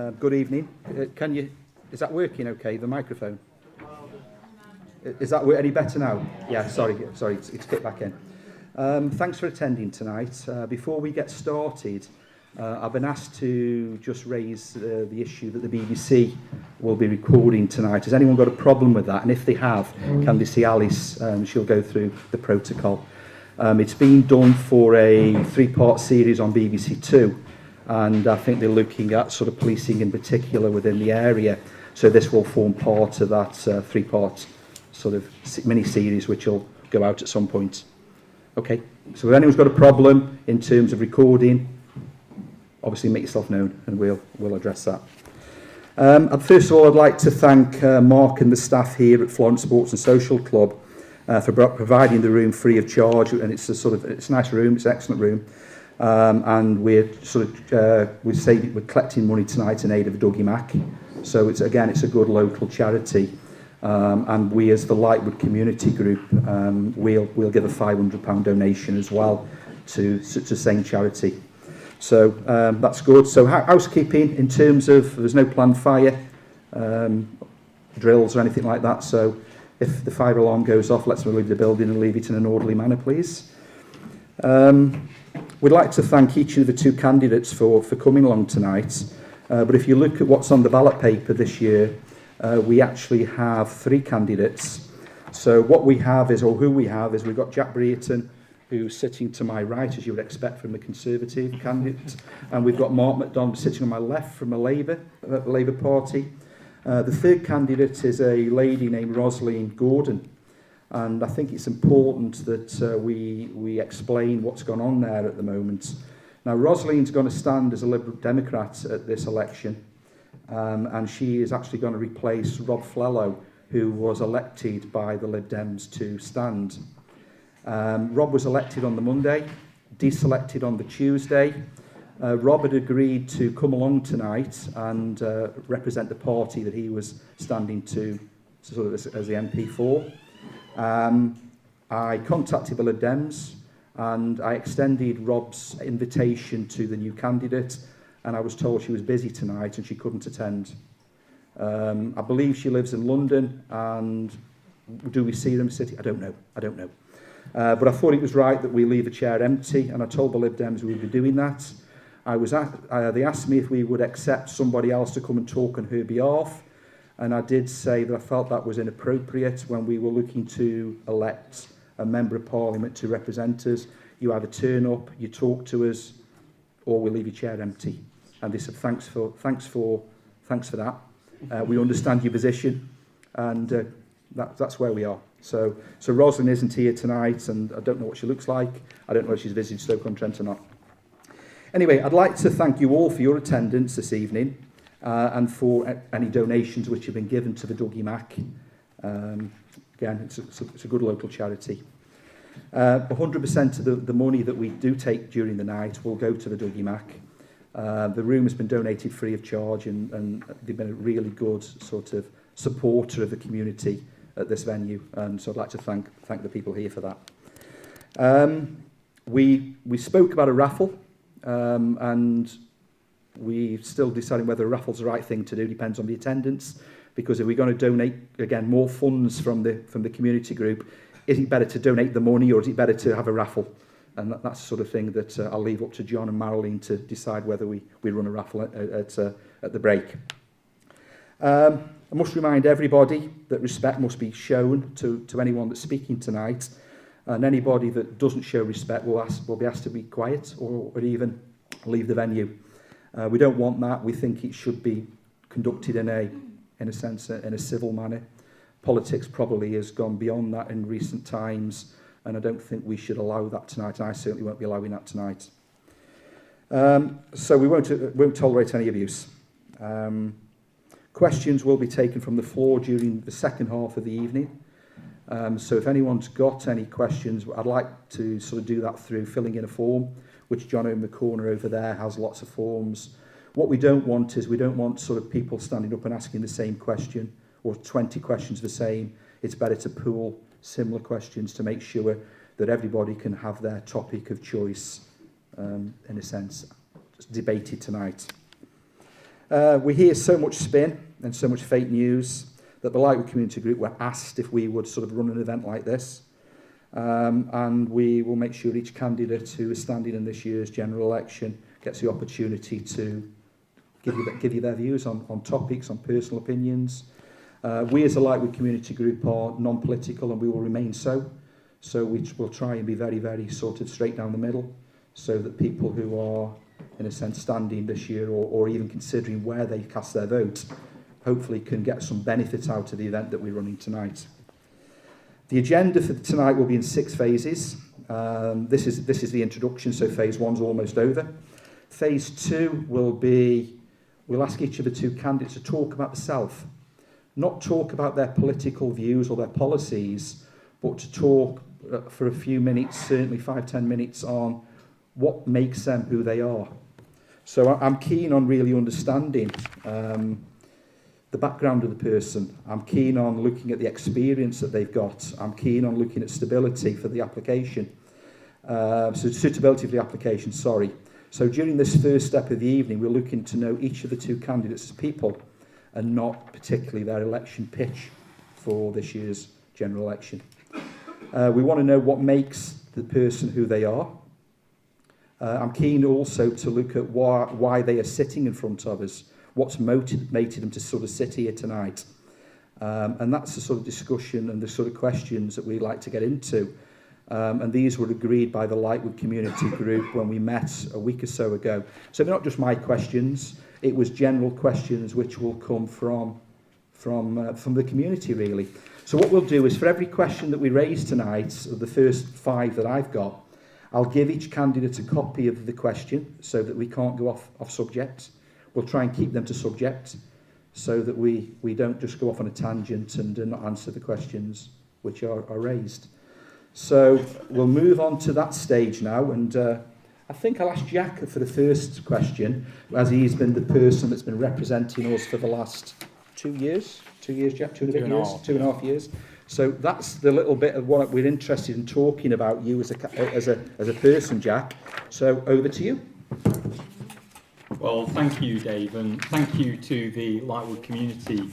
Good evening. Is that working okay, the microphone? Is that any better now? Yeah, sorry, it's kicked back in. Thanks for attending tonight. Before we get started, I've been asked to just raise the issue that the BBC will be recording tonight. Has anyone got a problem with that? And if they have, can they see Alice? She'll go through the protocol. It's been done for a 3-part series on BBC Two, and I think they're looking at sort of policing in particular within the area. So this will form part of that 3-part sort of mini-series which will go out at some point. Okay, so if anyone's got a problem in terms of recording, obviously make yourself known and we'll address that. First of all, I'd like to thank Mark and the staff here at Florence Sports and Social Club for providing the room free of charge, and it's a nice room, it's an excellent room, and we're we're collecting money tonight in aid of Dougie Mack. So it's a good local charity, and we as the Lightwood Community Group we'll give a £500 donation as well to same charity. So that's good. So housekeeping in terms of there's no planned fire drills or anything like that. So if the fire alarm goes off, let's leave the building and leave it in an orderly manner, please. We'd like to thank each of the 2 candidates for coming along tonight. But if you look at what's on the ballot paper this year, we actually have 3 candidates. So what we have is, or who we have is, we've got Jack Brereton, who's sitting to my right, as you would expect from the Conservative candidate, and we've got Mark MacDonald sitting on my left from the Labour Party. The 3rd candidate is a lady named Rosaleen Gordon, and I think it's important that we explain what's gone on there at the moment. Now, Rosaleen's going to stand as a Liberal Democrat at this election, and she is actually going to replace Rob Flello, who was elected by the Lib Dems to stand. Rob was elected on the Monday, deselected on the Tuesday. Rob had agreed to come along tonight and represent the party that he was standing to sort of as the MP for. I contacted the Lib Dems and I extended Rob's invitation to the new candidate, and I was told she was busy tonight and she couldn't attend. I believe she lives in London, and do we see her in the city? I don't know. But I thought it was right that we leave a chair empty, and I told the Lib Dems we would be doing that. They asked me if we would accept somebody else to come and talk on her behalf, and I did say that I felt that was inappropriate when we were looking to elect a Member of Parliament to represent us. You either turn up, you talk to us, or we leave your chair empty. And they said, thanks for that. We understand your position, and that's where we are. So Rosalind isn't here tonight, and I don't know what she looks like. I don't know if she's visited Stoke-on-Trent or not. Anyway, I'd like to thank you all for your attendance this evening, and for any donations which have been given to the Dougie Mack. Again, it's a good local charity. 100% of the money that we do take during the night will go to the Dougie Mack. The room has been donated free of charge, and they've been a really good sort of supporter of the community at this venue, and so I'd like to thank the people here for that. We spoke about a raffle, and we're still deciding whether a raffle's the right thing to do. Depends on the attendance, because if we're going to donate again more funds from the community group, is it better to donate the money or is it better to have a raffle? And that's the sort of thing that I'll leave up to John and Marilyn to decide whether we run a raffle at the break. I must remind everybody that respect must be shown to anyone that's speaking tonight, and anybody that doesn't show respect will be asked to be quiet or even leave the venue. We don't want that. We think it should be conducted in a civil manner. Politics probably has gone beyond that in recent times, and I don't think we should allow that tonight, and I certainly won't be allowing that tonight. So we won't tolerate any abuse. Questions will be taken from the floor during the second half of the evening. So if anyone's got any questions, I'd like to sort of do that through filling in a form, which John in the corner over there has lots of forms. What we don't want is, we don't want sort of people standing up and asking the same question, or 20 questions the same. It's better to pool similar questions to make sure that everybody can have their topic of choice, in a sense, debated tonight. We hear so much spin and so much fake news that the Lightwood Community Group were asked if we would sort of run an event like this. And we will make sure each candidate who is standing in this year's general election gets the opportunity to give you their views on topics, on personal opinions. We as a Lightwood Community Group are non-political and we will remain so. So we will try and be very, very sort of straight down the middle so that people who are, in a sense, standing this year or even considering where they cast their vote, hopefully can get some benefit out of the event that we're running tonight. The agenda for tonight will be in 6 phases. This is the introduction, so phase 1's almost over. Phase 2 will be, we'll ask each of the 2 candidates to talk about the self, not talk about their political views or their policies, but to talk for a few minutes, certainly 5-10 minutes, on what makes them who they are. So I'm keen on really understanding the background of the person. I'm keen on looking at the experience that they've got. I'm keen on looking at stability for the application. So suitability of the application, sorry. So during this first step of the evening, we're looking to know each of the 2 candidates as people and not particularly their election pitch for this year's general election. We want to know what makes the person who they are. I'm keen also to look at why they are sitting in front of us, what's motivated them to sort of sit here tonight. And that's the sort of discussion and the sort of questions that we like to get into. And these were agreed by the Lightwood Community Group when we met a week or so ago. So they're not just my questions, it was general questions which will come from the community, really. So what we'll do is, for every question that we raise tonight, of the first 5 that I've got, I'll give each candidate a copy of the question so that we can't go off subject. We'll try and keep them to subject so that we don't just go off on a tangent and not answer the questions which are raised. So we'll move on to that stage now, and I think I'll ask Jack for the first question, as he's been the person that's been representing us for the last 2 years. 2 years, Jack? 2.5 years. So that's the little bit of what we're interested in talking about you as a person, Jack. So over to you. Well, thank you, Dave, and thank you to the Lightwood Community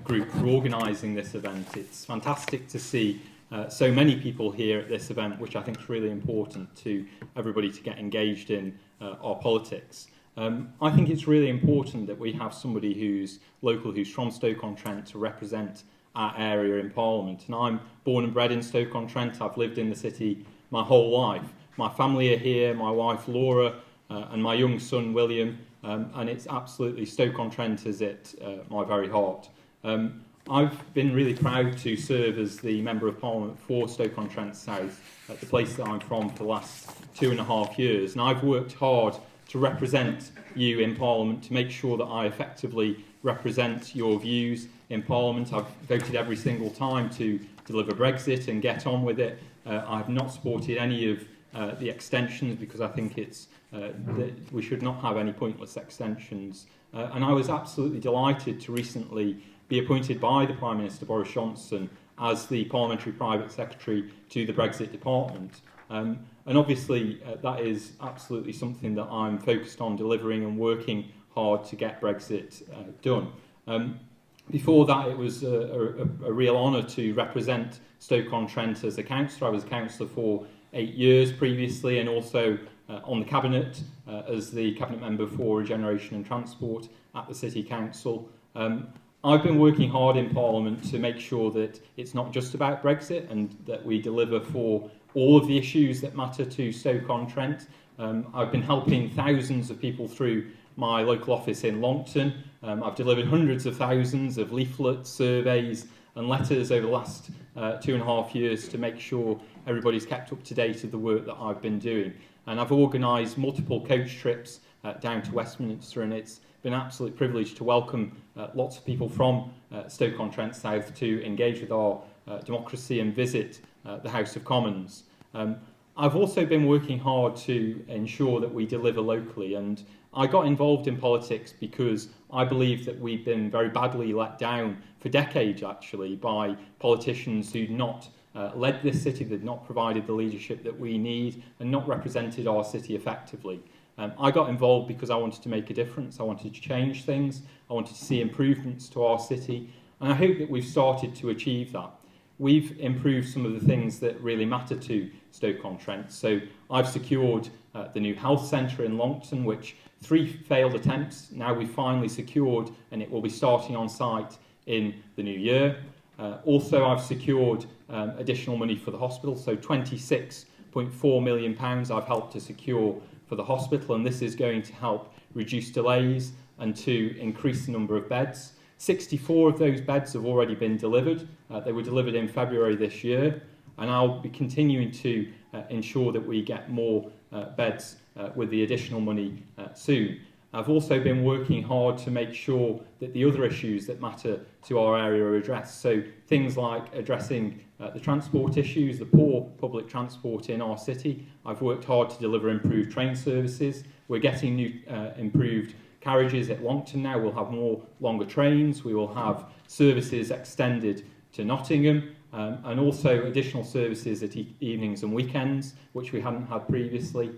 Group for organising this event. It's fantastic to see so many people here at this event, which I think is really important to everybody to get engaged in our politics. I think it's really important that we have somebody who's local, who's from Stoke-on-Trent, to represent our area in Parliament. And I'm born and bred in Stoke-on-Trent. I've lived in the city my whole life. My family are here, my wife Laura, and my young son William, and it's absolutely Stoke-on-Trent is at my very heart. I've been really proud to serve as the Member of Parliament for Stoke-on-Trent South, at the place that I'm from, for the last 2.5 years, and I've worked hard to represent you in Parliament, to make sure that I effectively represent your views in Parliament. I've voted every single time to deliver Brexit and get on with it. I have not supported any of the extensions, because I think it's that we should not have any pointless extensions. And I was absolutely delighted to recently be appointed by the Prime Minister Boris Johnson as the Parliamentary Private Secretary to the Brexit Department. And obviously that is absolutely something that I'm focused on delivering and working hard to get Brexit done. Before that, it was a real honour to represent Stoke-on-Trent as a councillor. I was a councillor for 8 years previously, and also on the Cabinet as the Cabinet Member for Regeneration and Transport at the City Council. I've been working hard in Parliament to make sure that it's not just about Brexit, and that we deliver for all of the issues that matter to Stoke-on-Trent. I've been helping thousands of people through my local office in Longton. I've delivered hundreds of thousands of leaflets, surveys and letters over the last 2.5 years to make sure everybody's kept up to date with the work that I've been doing. And I've organised multiple coach trips down to Westminster, and it's been an absolute privilege to welcome lots of people from Stoke-on-Trent South to engage with our democracy and visit the House of Commons. I've also been working hard to ensure that we deliver locally, and I got involved in politics because I believe that we've been very badly let down for decades, actually, by politicians who'd not led this city, that had not provided the leadership that we need and not represented our city effectively. I got involved because I wanted to make a difference. I wanted to change things. I wanted to see improvements to our city. And I hope that we've started to achieve that. We've improved some of the things that really matter to Stoke-on-Trent. So I've secured the new health centre in Longton, which 3 failed attempts. Now we've finally secured, and it will be starting on site in the new year. Also, I've secured additional money for the hospital. So £26.4 million I've helped to secure for the hospital, and this is going to help reduce delays and to increase the number of beds. 64 of those beds have already been delivered. They were delivered in February this year, and I'll be continuing to ensure that we get more beds with the additional money soon. I've also been working hard to make sure that the other issues that matter to our area are addressed. So things like addressing the transport issues, the poor public transport in our city. I've worked hard to deliver improved train services. We're getting new improved carriages at Longton now. We'll have more longer trains. We will have services extended to Nottingham, and also additional services at evenings and weekends, which we hadn't had previously.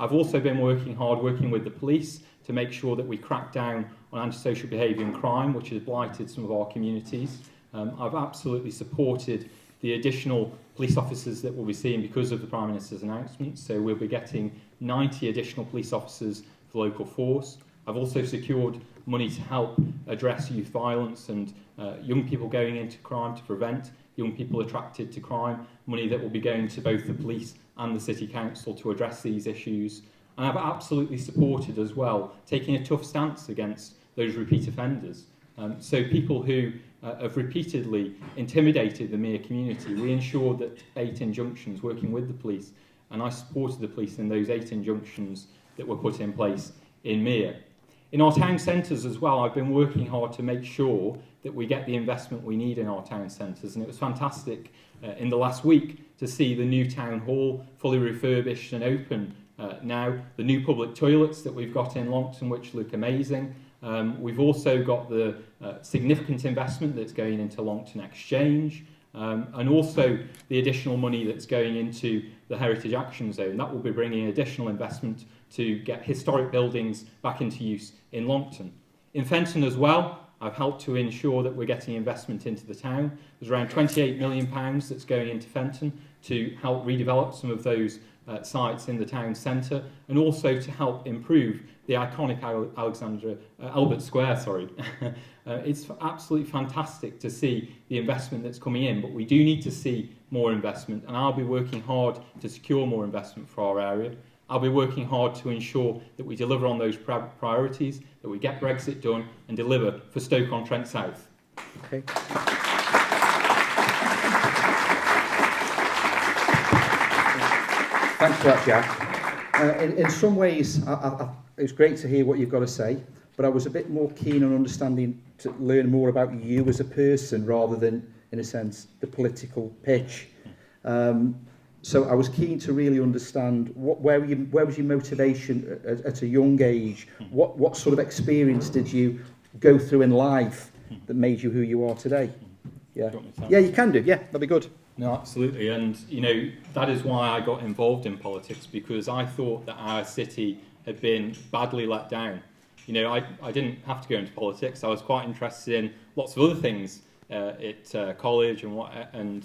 I've also been working hard, working with the police, to make sure that we crack down on antisocial behaviour and crime, which has blighted some of our communities. I've absolutely supported the additional police officers that we'll be seeing because of the Prime Minister's announcement. So we'll be getting 90 additional police officers for the local force. I've also secured money to help address youth violence and young people going into crime, to prevent young people attracted to crime, money that will be going to both the police and the City Council to address these issues. And I've absolutely supported as well taking a tough stance against those repeat offenders. So people who have repeatedly intimidated the Mere community, we ensured that 8 injunctions, working with the police, and I supported the police in those 8 injunctions that were put in place in Mere. In our town centres as well, I've been working hard to make sure that we get the investment we need in our town centres, and it was fantastic in the last week to see the new town hall fully refurbished and open now, the new public toilets that we've got in Longton, which look amazing. We've also got the significant investment that's going into Longton Exchange, and also the additional money that's going into the Heritage Action Zone. That will be bringing additional investment to get historic buildings back into use in Longton. In Fenton as well, I've helped to ensure that we're getting investment into the town. There's around £28 million that's going into Fenton to help redevelop some of those sites in the town centre, and also to help improve the iconic Albert Square. It's absolutely fantastic to see the investment that's coming in, but we do need to see more investment, and I'll be working hard to secure more investment for our area. I'll be working hard to ensure that we deliver on those priorities, that we get Brexit done and deliver for Stoke-on-Trent South. Okay. Thanks for that, Jack. In some ways, it's great to hear what you've got to say, but I was a bit more keen on understanding, to learn more about you as a person rather than, in a sense, the political pitch. So I was keen to really understand where was your motivation at a young age? What sort of experience did you go through in life that made you who you are today? Yeah, yeah, you can do. Yeah, that'd be good. No, absolutely. And, you know, that is why I got involved in politics, because I thought that our city had been badly let down. You know, I didn't have to go into politics. I was quite interested in lots of other things at college and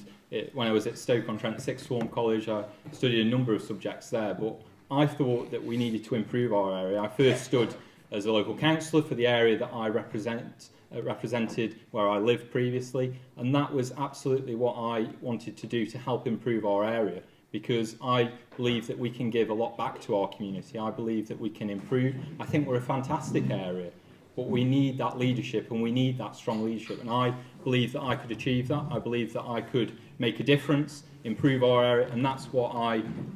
when I was at Stoke-on-Trent Sixth Form College, I studied a number of subjects there. But I thought that we needed to improve our area. I first stood as a local councillor for the area that I represented where I lived previously, and that was absolutely what I wanted to do to help improve our area, because I believe that we can give a lot back to our community. I believe that we can improve. I think we're a fantastic area, but we need that leadership, and we need that strong leadership, and I believe that I could achieve that. I believe that I could make a difference, improve our area, and that's what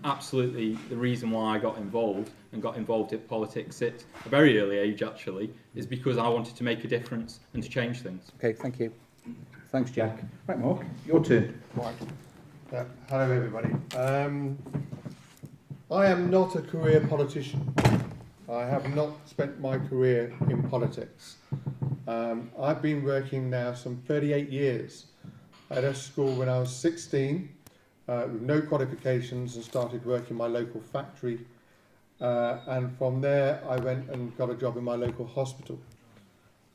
the reason why I got involved in politics at a very early age, actually, is because I wanted to make a difference and to change things. Okay, thank you. Thanks, Jack. Right, Mark, your turn. Right. Hello, everybody. I am not a career politician. I have not spent my career in politics. I've been working now some 38 years at a school when I was 16 with no qualifications, and started working in my local factory and from there I went and got a job in my local hospital.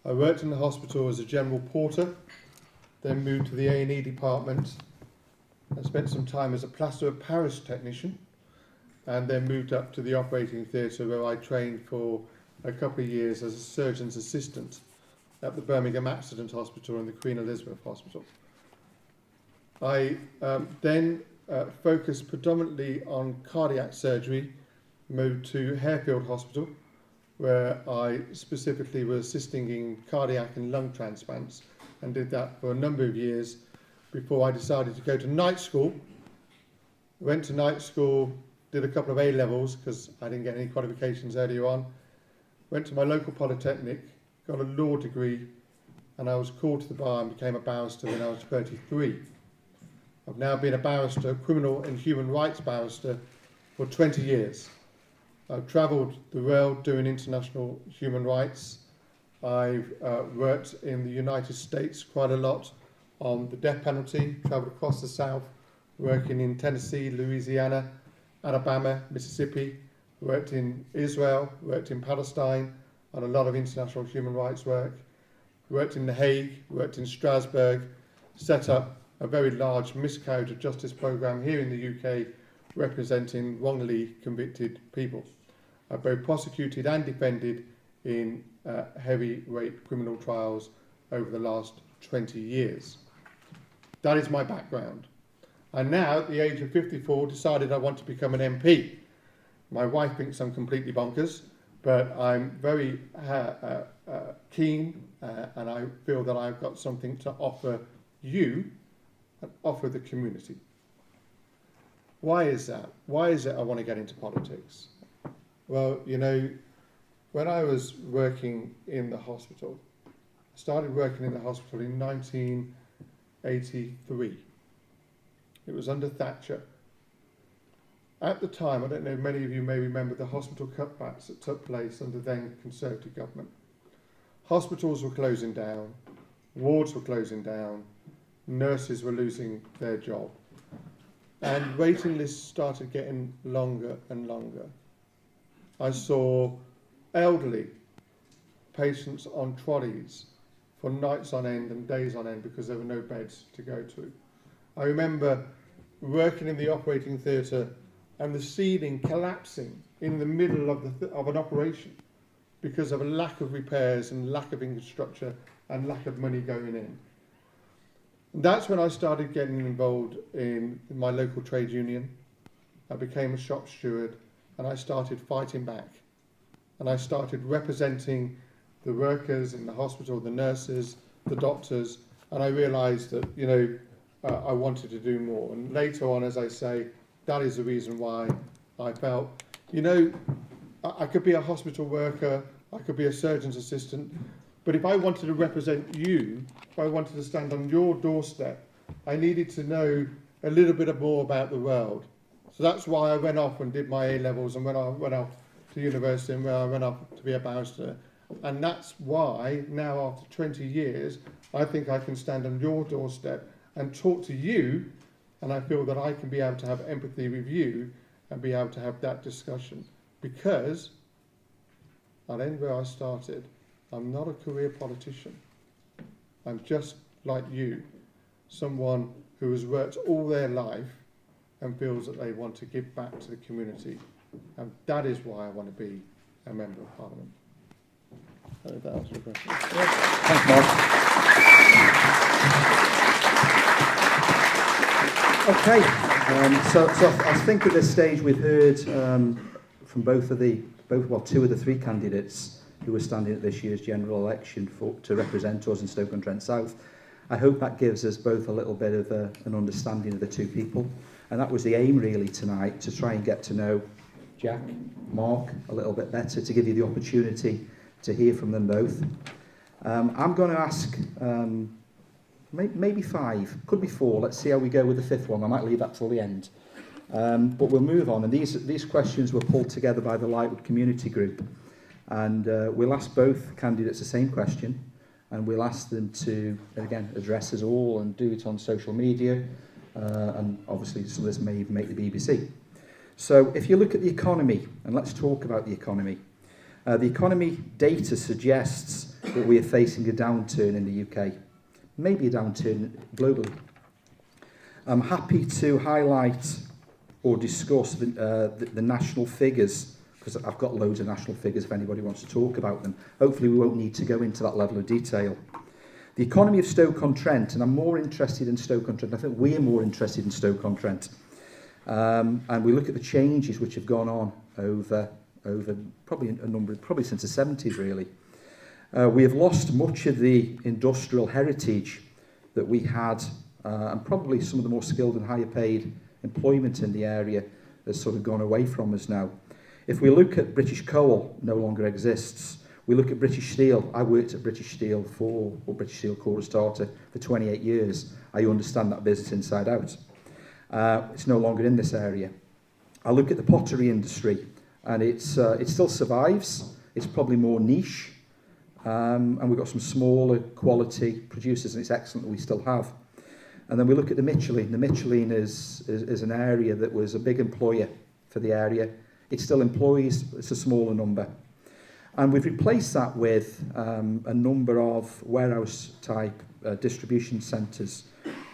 I worked in the hospital as a general porter, then moved to the A&E department. I spent some time as a plaster of Paris technician, and then moved up to the operating theatre where I trained for a couple of years as a surgeon's assistant at the Birmingham Accident Hospital and the Queen Elizabeth Hospital. I then focused predominantly on cardiac surgery, moved to Harefield Hospital, where I specifically was assisting in cardiac and lung transplants, and did that for a number of years before I decided to go to night school. Went to night school, did a couple of A-levels because I didn't get any qualifications earlier on. Went to my local polytechnic, got a law degree, and I was called to the bar and became a barrister when I was 33. I've now been a barrister, criminal and human rights barrister, for 20 years. I've travelled the world doing international human rights. I've worked in the United States quite a lot on the death penalty, travelled across the South, working in Tennessee, Louisiana, Alabama, Mississippi, worked in Israel, worked in Palestine on a lot of international human rights work, worked in The Hague, worked in Strasbourg, set up a very large miscarriage of justice programme here in the UK representing wrongly convicted people. I've both prosecuted and defended in heavyweight criminal trials over the last 20 years. That is my background. And now, at the age of 54, decided I want to become an MP. My wife thinks I'm completely bonkers, but I'm very keen and I feel that I've got something to offer you and offer the community. Why is that? Why is it I want to get into politics? Well, you know, when I was working in the hospital, I started working in the hospital in 1983. It was under Thatcher. At the time, I don't know, many of you may remember the hospital cutbacks that took place under then Conservative government. Hospitals were closing down, wards were closing down, nurses were losing their job, and waiting lists started getting longer and longer. I saw elderly patients on trolleys for nights on end and days on end because there were no beds to go to. I remember working in the operating theatre and the ceiling collapsing in the middle of an operation because of a lack of repairs and lack of infrastructure and lack of money going in. And that's when I started getting involved in my local trade union. I became a shop steward and I started fighting back. And I started representing the workers in the hospital, the nurses, the doctors, and I realised that, you know, I wanted to do more. And later on, as I say, that is the reason why I felt, you know, I could be a hospital worker, I could be a surgeon's assistant, but if I wanted to represent you, if I wanted to stand on your doorstep, I needed to know a little bit more about the world. So that's why I went off and did my A-levels and went off to university and I went off to be a barrister. And that's why now, after 20 years, I think I can stand on your doorstep and talk to you, and I feel that I can be able to have empathy with you and be able to have that discussion. Because, I'll end where I started, I'm not a career politician. I'm just like you, someone who has worked all their life and feels that they want to give back to the community. And that is why I want to be a Member of Parliament. I hope that answers your question. Thanks, Mark. Okay, so I think at this stage we've heard from two of the three candidates who are standing at this year's general election to represent us in Stoke-on-Trent South. I hope that gives us both a little bit of an understanding of the two people, and that was the aim really tonight, to try and get to know Jack, Mark a little bit better, to give you the opportunity to hear from them both. I'm going to ask maybe 5, could be 4. Let's see how we go with the 5th one. I might leave that till the end. But we'll move on. And these questions were pulled together by the Lightwood Community Group. And we'll ask both candidates the same question. And we'll ask them to, again, address us all and do it on social media. And obviously some of this may even make the BBC. So if you look at the economy, and let's talk about the economy. The economy data suggests that we are facing a downturn in the UK, maybe a downturn globally. I'm happy to highlight or discuss the national figures, because I've got loads of national figures if anybody wants to talk about them. Hopefully we won't need to go into that level of detail. The economy of Stoke-on-Trent, and I'm more interested in Stoke-on-Trent, I think we're more interested in Stoke-on-Trent. And we look at the changes which have gone on over probably since the 70s really. We have lost much of the industrial heritage that we had, and probably some of the more skilled and higher paid employment in the area has sort of gone away from us now. If we look at British Coal, no longer exists. We look at British Steel. I worked at British Steel British Steel Core Starter for 28 years. I understand that business inside out. It's no longer in this area. I look at the pottery industry, and it still survives. It's probably more niche, and we've got some smaller quality producers, and it's excellent that we still have. And then we look at the Michelin. The Michelin is an area that was a big employer for the area. It still employs, it's a smaller number. And we've replaced that with a number of warehouse type distribution centres.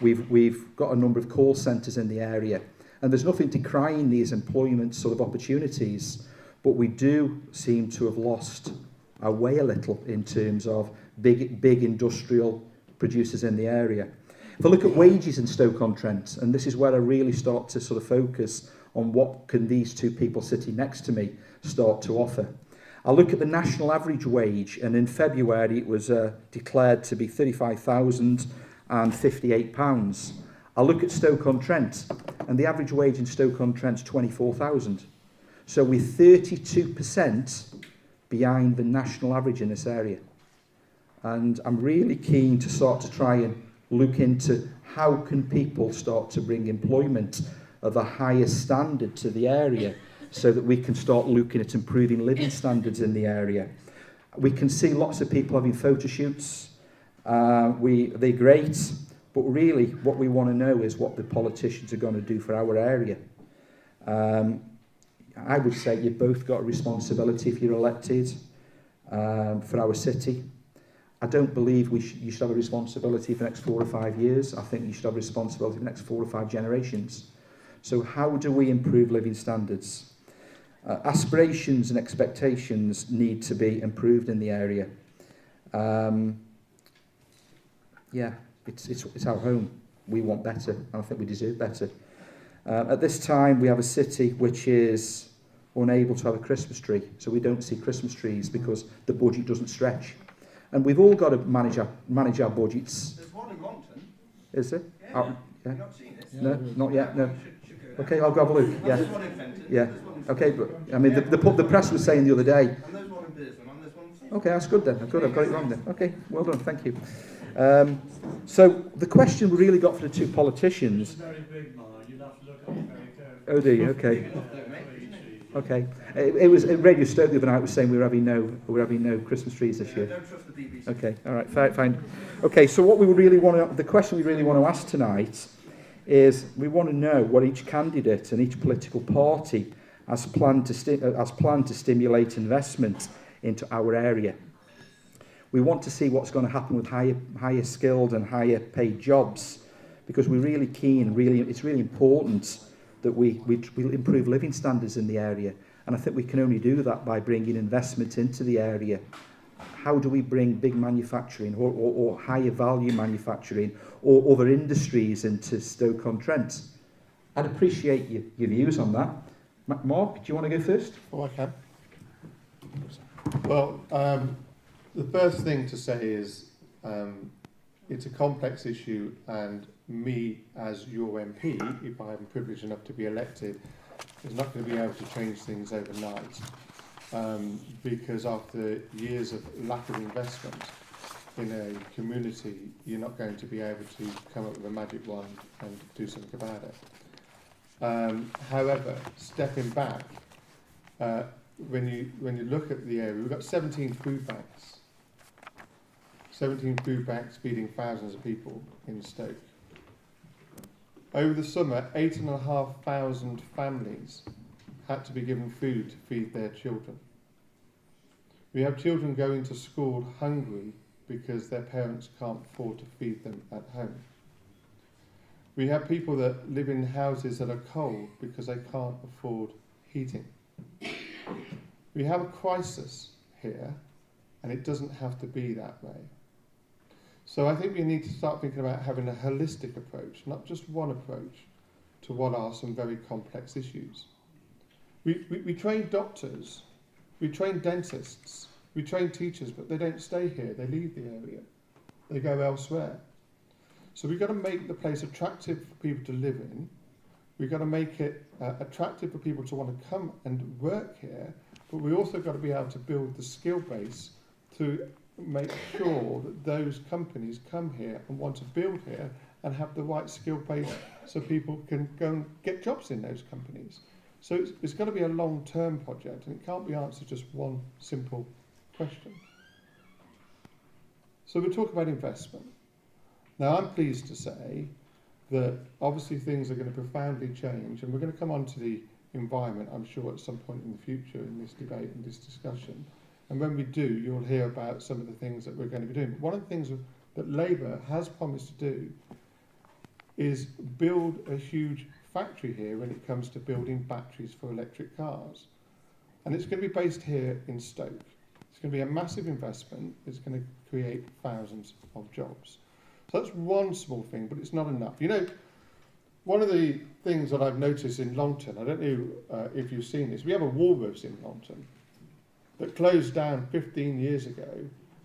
We've got a number of call centres in the area. And there's nothing decrying these employment sort of opportunities, but we do seem to have lost our way a little in terms of big industrial producers in the area. If I look at wages in Stoke-on-Trent, and this is where I really start to sort of focus on what can these two people sitting next to me start to offer. I look at the national average wage, and in February it was declared to be £35,058. I look at Stoke-on-Trent, and the average wage in Stoke-on-Trent is £24,000. So we're 32% behind the national average in this area. And I'm really keen to start to try and look into how can people start to bring employment of a higher standard to the area so that we can start looking at improving living standards in the area. We can see lots of people having photo shoots. They're great, but really what we want to know is what the politicians are going to do for our area. I would say you've both got a responsibility if you're elected for our city. I don't believe you should have a responsibility for the next 4 or 5 years. I think you should have a responsibility for the next 4 or 5 generations. So how do we improve living standards? Aspirations and expectations need to be improved in the area. It's our home. We want better, and I think we deserve better. At this time, we have a city which is unable to have a Christmas tree, so we don't see Christmas trees because the budget doesn't stretch. And we've all got to manage our budgets. There's one in Longton. Is there? Yeah. Oh, yeah. You've not seen it? No, not yet, no. Should go Okay, I'll go have a look. And Yeah. there's one in Fenton. Yeah. There's one in Okay, but I mean, the press was saying the other day. And there's one in Bearsman, and there's one in Florence. Okay, that's good then. Good, I've got it wrong then. Okay, well done, thank you. So the question we really got for the two politicians. It's a very big mine. You'd have to look at it very carefully. Oh, do you? Okay. Big enough though, mate, isn't it? Okay. It was Radio Stoke the other night was saying we're having no Christmas trees this year. Don't trust the BBC. Okay, all right, fine. Okay, so what we really want to, the question we really want to ask tonight is we want to know what each candidate and each political party has planned to stimulate investment into our area. We want to see what's going to happen with higher skilled and higher paid jobs, because we're really keen, it's really important that we improve living standards in the area. And I think we can only do that by bringing investment into the area. How do we bring big manufacturing or higher value manufacturing or other industries into Stoke-on-Trent? I'd appreciate your views on that. Mark, do you want to go first? Oh, I can. Well, the first thing to say is it's a complex issue, and me as your MP, if I'm privileged enough to be elected, is not going to be able to change things overnight, because after years of lack of investment in a community, you're not going to be able to come up with a magic wand and do something about it. However, stepping back, when you look at the area, we've got 17 food banks. 17 food banks feeding thousands of people in Stoke. Over the summer, 8,500 families had to be given food to feed their children. We have children going to school hungry because their parents can't afford to feed them at home. We have people that live in houses that are cold because they can't afford heating. We have a crisis here, and it doesn't have to be that way. So I think we need to start thinking about having a holistic approach, not just one approach, to what are some very complex issues. We train doctors, we train dentists, we train teachers, but they don't stay here, they leave the area, they go elsewhere. So we've got to make the place attractive for people to live in. We've got to make it attractive for people to want to come and work here, but we also got to be able to build the skill base to make sure that those companies come here and want to build here and have the right skill base so people can go and get jobs in those companies. So it's got to be a long-term project, and it can't be answered just one simple question. So we'll talk about investment. Now, I'm pleased to say that obviously things are going to profoundly change, and we're going to come on to the environment, I'm sure, at some point in the future in this debate and this discussion. And when we do, you'll hear about some of the things that we're going to be doing. But one of the things that Labour has promised to do is build a huge factory here when it comes to building batteries for electric cars. And it's going to be based here in Stoke. It's going to be a massive investment. It's going to create thousands of jobs. So that's one small thing, but it's not enough. You know, one of the things that I've noticed in Longton, I don't know if you've seen this, we have a Woolworths in Longton that closed down 15 years ago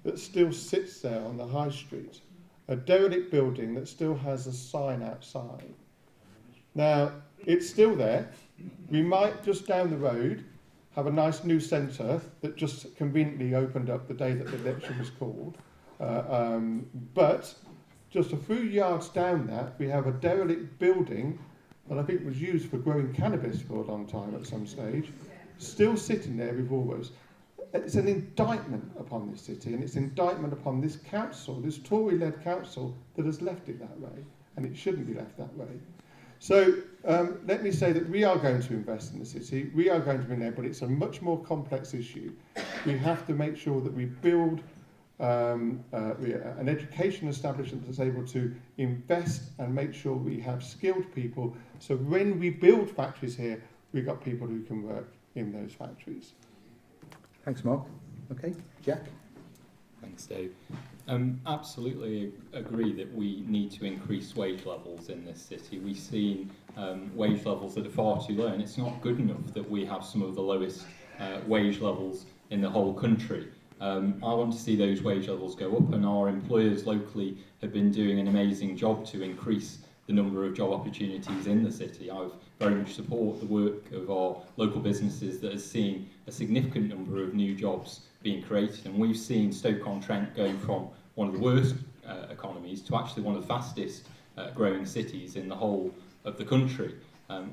that still sits there on the high street. A derelict building that still has a sign outside. Now, it's still there. We might, just down the road, have a nice new centre that just conveniently opened up the day that the election was called. But just a few yards down that, we have a derelict building that I think was used for growing cannabis for a long time at some stage, still sitting there with Woolworths. It's an indictment upon this city, and it's an indictment upon this council, this Tory-led council, that has left it that way, and it shouldn't be left that way. So let me say that we are going to invest in the city, we are going to be there, but it's a much more complex issue. We have to make sure that we build an education establishment that's able to invest and make sure we have skilled people, so when we build factories here, we've got people who can work in those factories. Thanks, Mark. Okay, Jack? Thanks, Dave. Absolutely agree that we need to increase wage levels in this city. We've seen wage levels that are far too low, and it's not good enough that we have some of the lowest wage levels in the whole country. I want to see those wage levels go up, and our employers locally have been doing an amazing job to increase the number of job opportunities in the city. I very much support the work of our local businesses that has seen a significant number of new jobs being created, and we've seen Stoke-on-Trent going from one of the worst economies to actually one of the fastest growing cities in the whole of the country.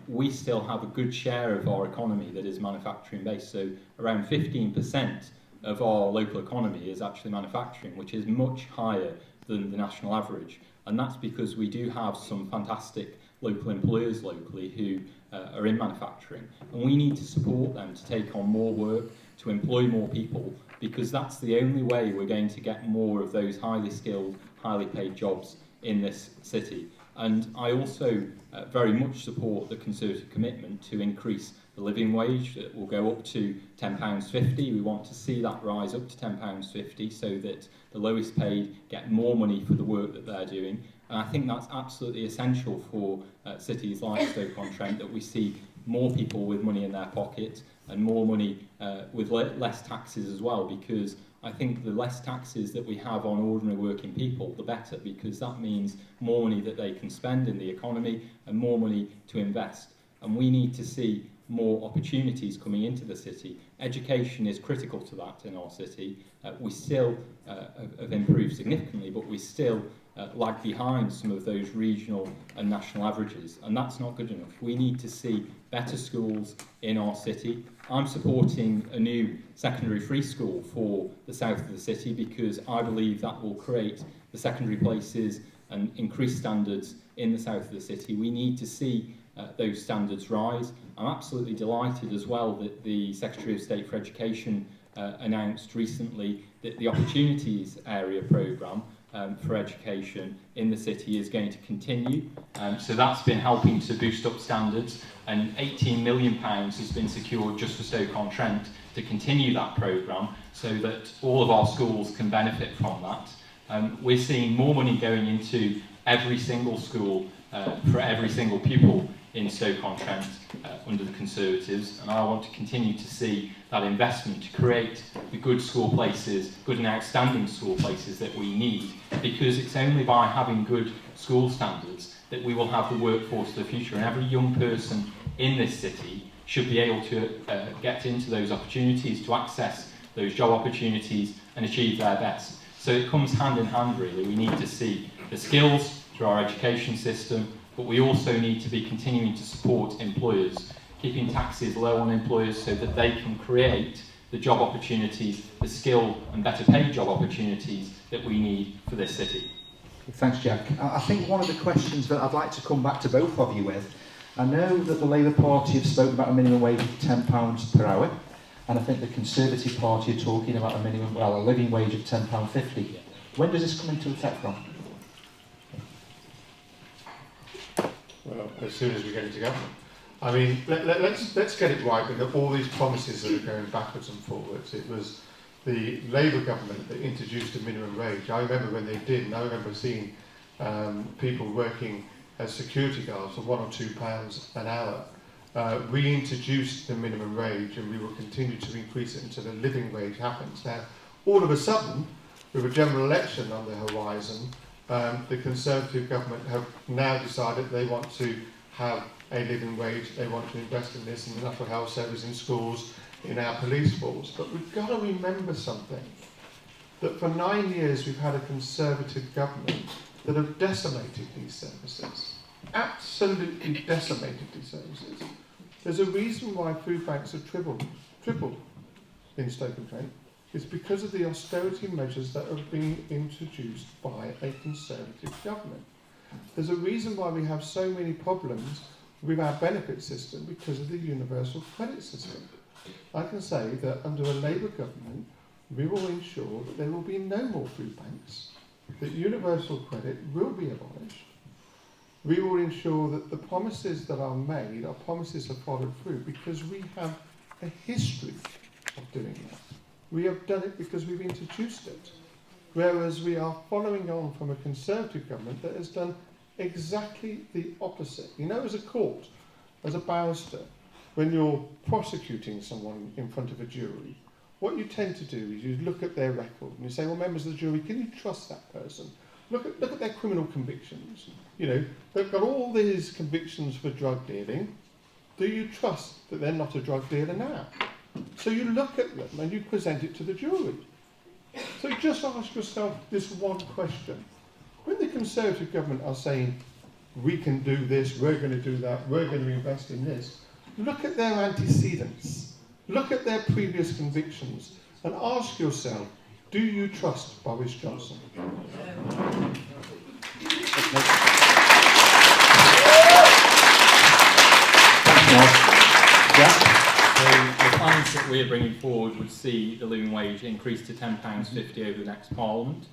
We still have a good share of our economy that is manufacturing based, so around 15% of our local economy is actually manufacturing, which is much higher than the national average. And that's because we do have some fantastic local employers locally who are in manufacturing. And we need to support them to take on more work, to employ more people, because that's the only way we're going to get more of those highly skilled, highly paid jobs in this city. And I also very much support the Conservative commitment to increase the living wage. That will go up to £10.50. We want to see that rise up to £10.50 so that the lowest paid get more money for the work that they're doing. And I think that's absolutely essential for cities like Stoke-on-Trent, that we see more people with money in their pocket and more money with less taxes as well, because I think the less taxes that we have on ordinary working people, the better, because that means more money that they can spend in the economy and more money to invest. And we need to see more opportunities coming into the city. Education is critical to that in our city. We still have improved significantly, but we still lag behind some of those regional and national averages, and that's not good enough. We need to see better schools in our city. I'm supporting a new secondary free school for the south of the city because I believe that will create the secondary places and increase standards in the south of the city. We need to see those standards rise. I'm absolutely delighted as well that the Secretary of State for Education announced recently that the Opportunities Area programme for education in the city is going to continue. So that's been helping to boost up standards, and £18 million has been secured just for Stoke-on-Trent to continue that programme so that all of our schools can benefit from that. We're seeing more money going into every single school for every single pupil in Stoke-on-Trent under the Conservatives, and I want to continue to see that investment to create the good school places, good and outstanding school places that we need, because it's only by having good school standards that we will have the workforce of the future, and every young person in this city should be able to get into those opportunities, to access those job opportunities and achieve their best. So it comes hand in hand really. We need to see the skills through our education system, but we also need to be continuing to support employers, keeping taxes low on employers so that they can create the job opportunities, the skill and better paid job opportunities that we need for this city. Thanks, Jack. I think one of the questions that I'd like to come back to both of you with, I know that the Labour Party have spoken about a minimum wage of £10 per hour, and I think the Conservative Party are talking about a living wage of £10.50. When does this come into effect from? Well, as soon as we get into government. I mean, let's get it right with all these promises that are going backwards and forwards. It was the Labour government that introduced a minimum wage. I remember when they did, and I remember seeing people working as security guards for £1 or £2 an hour. We introduced the minimum wage, and we will continue to increase it until the living wage happens. Now, all of a sudden, with a general election on the horizon, the Conservative government have now decided they want to have a living wage, they want to invest in this, in the National Health Service, in schools, in our police force. But we've got to remember something, that for 9 years we've had a Conservative government that have decimated these services. Absolutely decimated these services. There's a reason why food banks have tripled in Stoke-on-Trent. It's because of the austerity measures that have been introduced by a Conservative government. There's a reason why we have so many problems with our benefit system, because of the universal credit system. I can say that under a Labour government, we will ensure that there will be no more food banks, that universal credit will be abolished. We will ensure that the promises that are made are promises are followed through, because we have a history of doing that. We have done it because we've introduced it. Whereas we are following on from a Conservative government that has done exactly the opposite. You know, as a court, as a barrister, when you're prosecuting someone in front of a jury, what you tend to do is you look at their record and you say, well, members of the jury, can you trust that person? Look at their criminal convictions. You know, they've got all these convictions for drug dealing. Do you trust that they're not a drug dealer now? So you look at them and you present it to the jury. So just ask yourself this one question. When the Conservative government are saying, we can do this, we're going to do that, we're going to invest in this, look at their antecedents, look at their previous convictions, and ask yourself, do you trust Boris Johnson? So the plans that we're bringing forward would see the living wage increase to £10.50 over the next Parliament.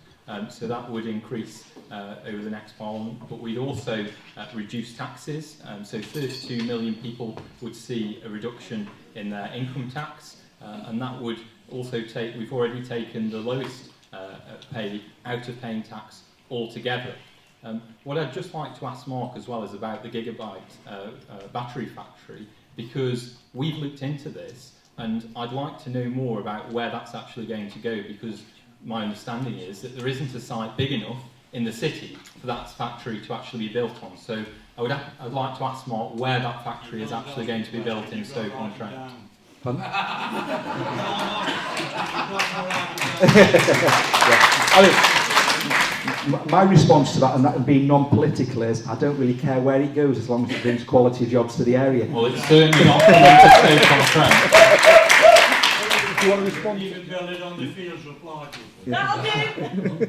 So that would increase over the next Parliament, but we'd also reduce taxes. So 32 million people would see a reduction in their income tax, and that would also take, we've already taken the lowest pay out of paying tax altogether. What I'd just like to ask Mark as well is about the gigabyte battery factory, because we've looked into this and I'd like to know more about where that's actually going to go, because my understanding is that there isn't a site big enough in the city for that factory to actually be built on. So I'd like to ask Mark where that factory is actually going to be built in Stoke-on-Trent. My response to that, and that being non-political, is I don't really care where it goes as long as it brings quality jobs to the area. Well, it's certainly not coming to Stoke-on-Trent. You can build it on the fields of Lightwood. Yeah. That'll do.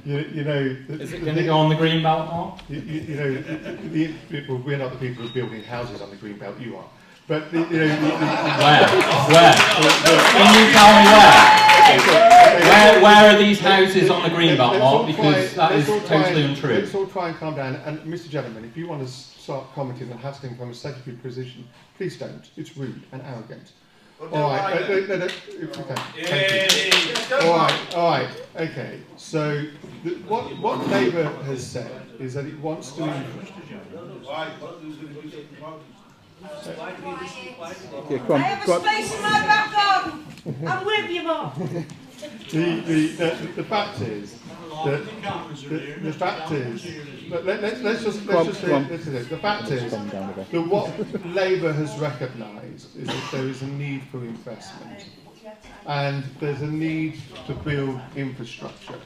You know, Is it going to go on the green belt, Mark? you know, the people, we're not the people who are building houses on the green belt. You are, but you know, Where? Can you tell me where? Where are these houses on the green belt, Mark? Because that is totally untrue. Let's all try and calm down. And Mr. Gentleman, if you want to start commenting on Hustings from a secretary position, please don't. It's rude and arrogant. All right, if you can. Thank you. All right, okay. So, what Labour has said is that it wants to. Yeah, go on, I have go a on. space in my back garden. I'm with you, Mark. The fact is that the fact is let's just the fact is that what Labour has recognised is that there is a need for investment and there's a need to build infrastructure.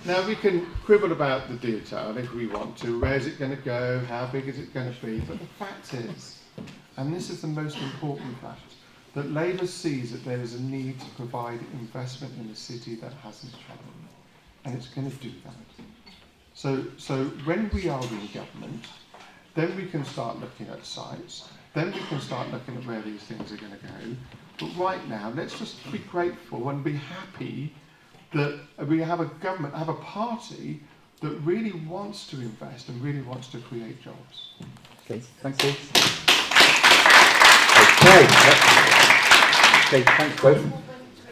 Now we can quibble about the detail if we want to. Where is it going to go? How big is it going to be? But the fact is, and this is the most important fact, that Labour sees that there is a need to provide investment in a city that hasn't shown, and it's going to do that. So when we are in government, then we can start looking at sites, then we can start looking at where these things are going to go. But right now, let's just be grateful and be happy that we have a government, have a party that really wants to invest and really wants to create jobs. Okay, thank you. Okay, thanks both.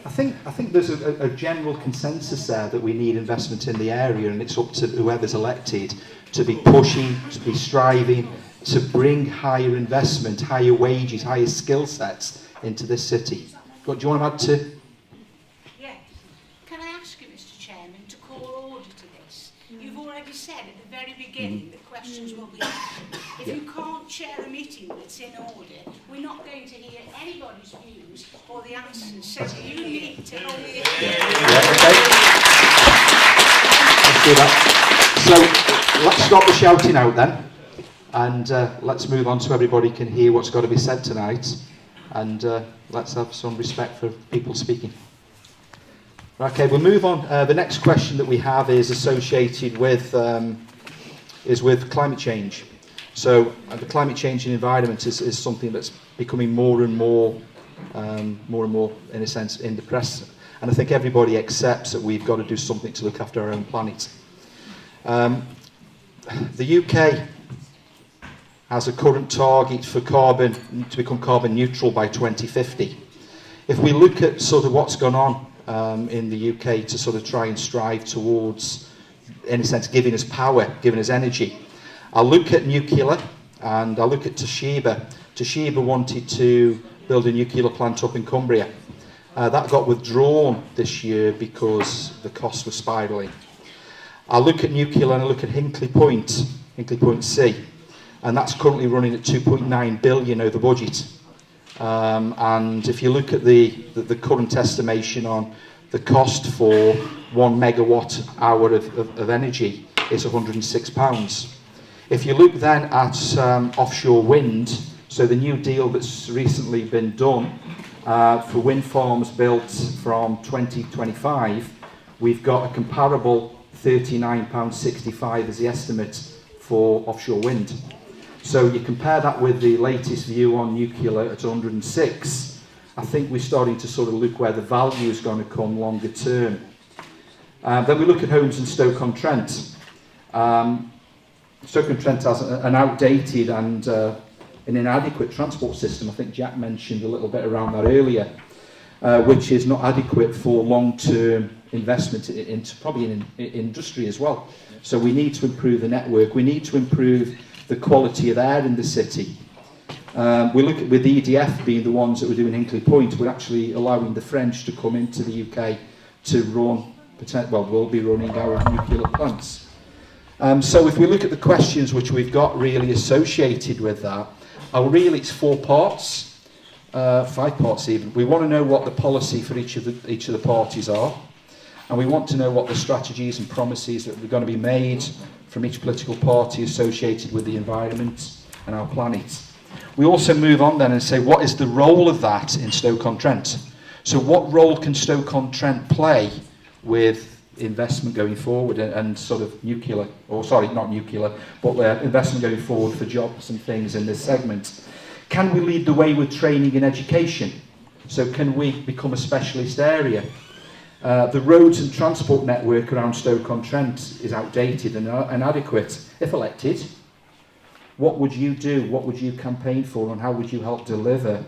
I think there's a general consensus there that we need investment in the area, and it's up to whoever's elected to be pushing, to be striving, to bring higher investment, higher wages, higher skill sets into this city. Do you want to add to? Yes. Can I ask you, Mr. Chairman, to call order to this? You've already said at the very beginning that questions will be asked. If you can't chair a meeting that's in order, we're not going to hear anybody's views or the answers. So you need to hold it. Let's do that. So let's stop the shouting out then, and let's move on so everybody can hear what's got to be said tonight, and let's have some respect for people speaking. Okay, we'll move on. The next question that we have is associated with climate change. So the climate change and environment is something that's becoming more and more, in a sense, in the press. And I think everybody accepts that we've got to do something to look after our own planet. The UK has a current target for carbon to become carbon neutral by 2050. If we look at sort of what's gone on in the UK to sort of try and strive towards, in a sense, giving us power, giving us energy, I look at nuclear and I look at Toshiba. Toshiba wanted to build a nuclear plant up in Cumbria. That got withdrawn this year because the costs were spiralling. I look at nuclear and I look at Hinkley Point C, and that's currently running at 2.9 billion over budget. And if you look at the current estimation on the cost for 1 megawatt hour of energy, it's £106. If you look then at offshore wind, so the new deal that's recently been done for wind farms built from 2025, we've got a comparable £39.65 as the estimate for offshore wind. So you compare that with the latest view on nuclear at 106, I think we're starting to sort of look where the value is going to come longer term. Then we look at homes in Stoke-on-Trent. Stoke-on-Trent has an outdated and an inadequate transport system. I think Jack mentioned a little bit around that earlier, which is not adequate for long-term investment into probably in industry as well. So we need to improve the network. We need to improve the quality of air in the city. We look at, with the EDF being the ones that we're doing Hinkley Point, we're actually allowing the French to come into the UK to run, well, we'll be running our nuclear plants. So if we look at the questions which we've got really associated with that, really it's 4 parts, 5 parts even. We want to know what the policy for each of the parties are, and we want to know what the strategies and promises that are going to be made from each political party associated with the environment and our planet. We also move on then and say, what is the role of that in Stoke-on-Trent? So what role can Stoke-on-Trent play with investment going forward and sort of nuclear, or sorry, not nuclear, but investment going forward for jobs and things in this segment. Can we lead the way with training and education? So can we become a specialist area? The roads and transport network around Stoke-on-Trent is outdated and inadequate. If elected, what would you do? What would you campaign for, and how would you help deliver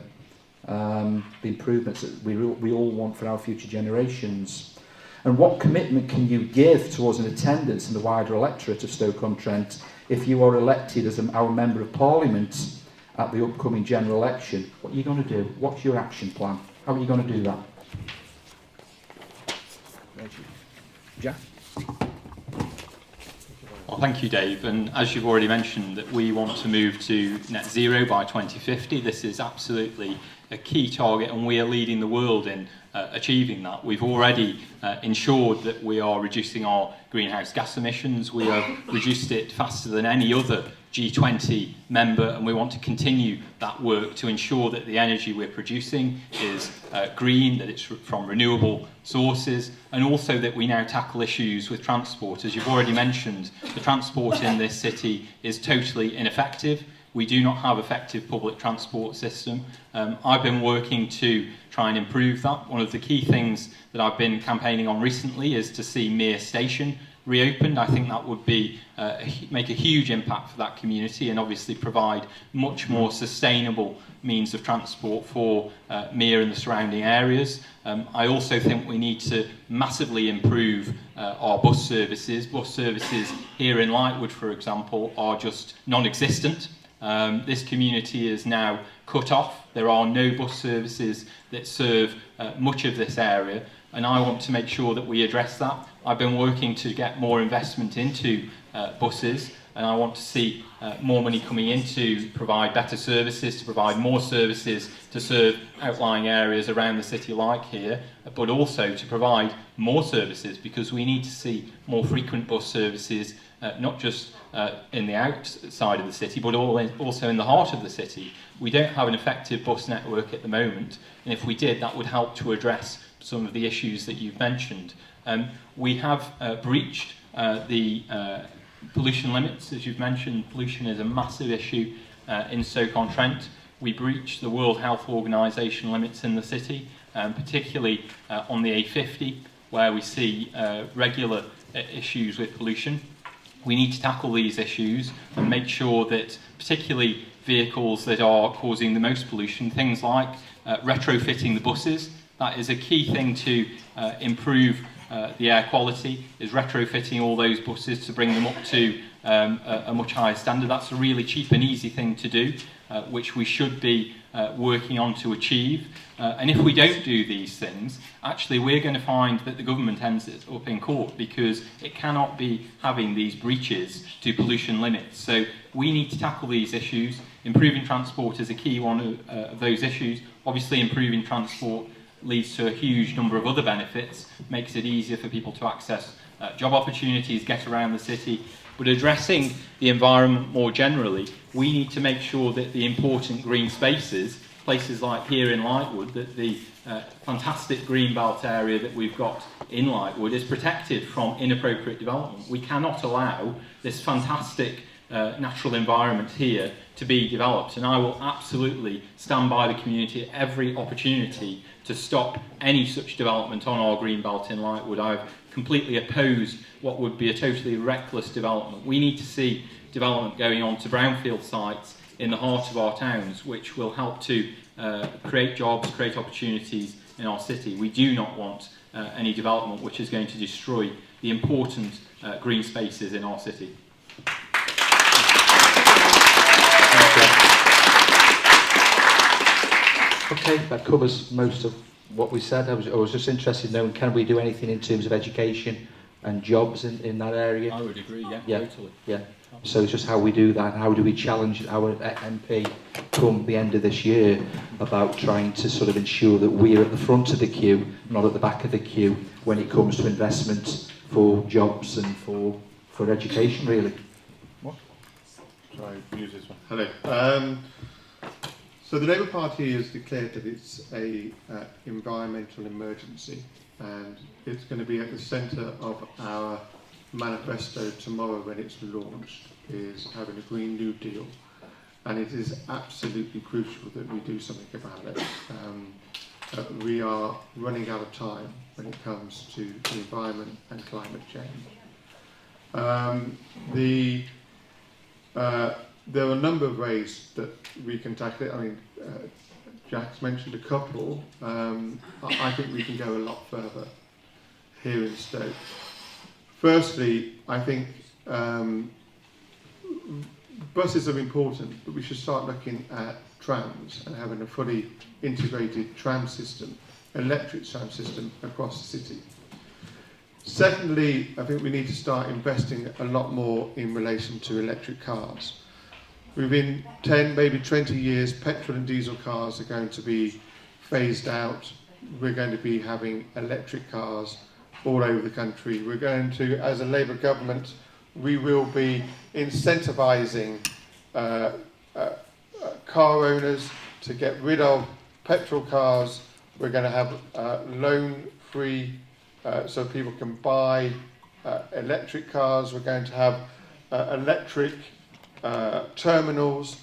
the improvements that we all want for our future generations? And what commitment can you give towards an attendance in the wider electorate of Stoke-on-Trent if you are elected as our Member of Parliament at the upcoming general election? What are you going to do? What's your action plan? How are you going to do that? Jack? Well, thank you, Dave. And as you've already mentioned, that we want to move to net zero by 2050. This is absolutely a key target, and we are leading the world in achieving that. We've already ensured that we are reducing our greenhouse gas emissions. We have reduced it faster than any other G20 member, and we want to continue that work to ensure that the energy we're producing is green, that it's from renewable sources, and also that we now tackle issues with transport. As you've already mentioned, the transport in this city is totally ineffective. We do not have effective public transport system. I've been working to try and improve that. One of the key things that I've been campaigning on recently is to see Mere Station reopened. I think that would be make a huge impact for that community and obviously provide much more sustainable means of transport for Mere and the surrounding areas. I also think we need to massively improve our bus services. Bus services here in Lightwood, for example, are just non-existent. This community is now cut off. There are no bus services that serve much of this area, and I want to make sure that we address that. I've been working to get more investment into buses, and I want to see more money coming in to provide better services, to provide more services to serve outlying areas around the city like here, but also to provide more services, because we need to see more frequent bus services, not just in the outside of the city, but also in the heart of the city. We don't have an effective bus network at the moment, and if we did, that would help to address some of the issues that you've mentioned. We have breached the pollution limits. As you've mentioned, pollution is a massive issue in Stoke-on-Trent. We breached the World Health Organization limits in the city, particularly on the A50, where we see regular issues with pollution. We need to tackle these issues and make sure that particularly vehicles that are causing the most pollution, things like retrofitting the buses, that is a key thing to improve the air quality, is retrofitting all those buses to bring them up to a much higher standard. That's a really cheap and easy thing to do, which we should be working on to achieve. And if we don't do these things, actually we're going to find that the government ends it up in court, because it cannot be having these breaches to pollution limits. So we need to tackle these issues. Improving transport is a key one of those issues. Obviously, improving transport leads to a huge number of other benefits, makes it easier for people to access job opportunities, get around the city. But addressing the environment more generally, we need to make sure that the important green spaces, places like here in Lightwood, that the fantastic green belt area that we've got in Lightwood is protected from inappropriate development. We cannot allow this fantastic natural environment here to be developed, and I will absolutely stand by the community at every opportunity to stop any such development on our green belt in Lightwood. I've completely opposed what would be a totally reckless development. We need to see development going on to brownfield sites in the heart of our towns, which will help to create jobs, create opportunities in our city. We do not want any development which is going to destroy the important green spaces in our city. Okay, that covers most of what we said. I was just interested in knowing, can we do anything in terms of education and jobs in that area? I would agree, Yeah. Totally. Yeah. So it's just how we do that. How do we challenge our MP come the end of this year about trying to sort of ensure that we're at the front of the queue, not at the back of the queue, when it comes to investment for jobs and for education, really. What? Try use this one. Hello. So the Labour Party has declared that it's a environmental emergency. and it's going to be at the centre of our manifesto tomorrow when it's launched, is having a Green New Deal, and it is absolutely crucial that we do something about it. We are running out of time when it comes to the environment and climate change. There are a number of ways that we can tackle it. I mean, Jack's mentioned a couple. I think we can go a lot further here in Stoke. Firstly, I think buses are important, but we should start looking at trams and having a fully integrated tram system, electric tram system across the city. Secondly, I think we need to start investing a lot more in relation to electric cars. Within 10, maybe 20 years, petrol and diesel cars are going to be phased out. We're going to be having electric cars all over the country. We're going to, as a Labour government, we will be incentivising car owners to get rid of petrol cars. We're going to have loan-free so people can buy electric cars. We're going to have electric terminals.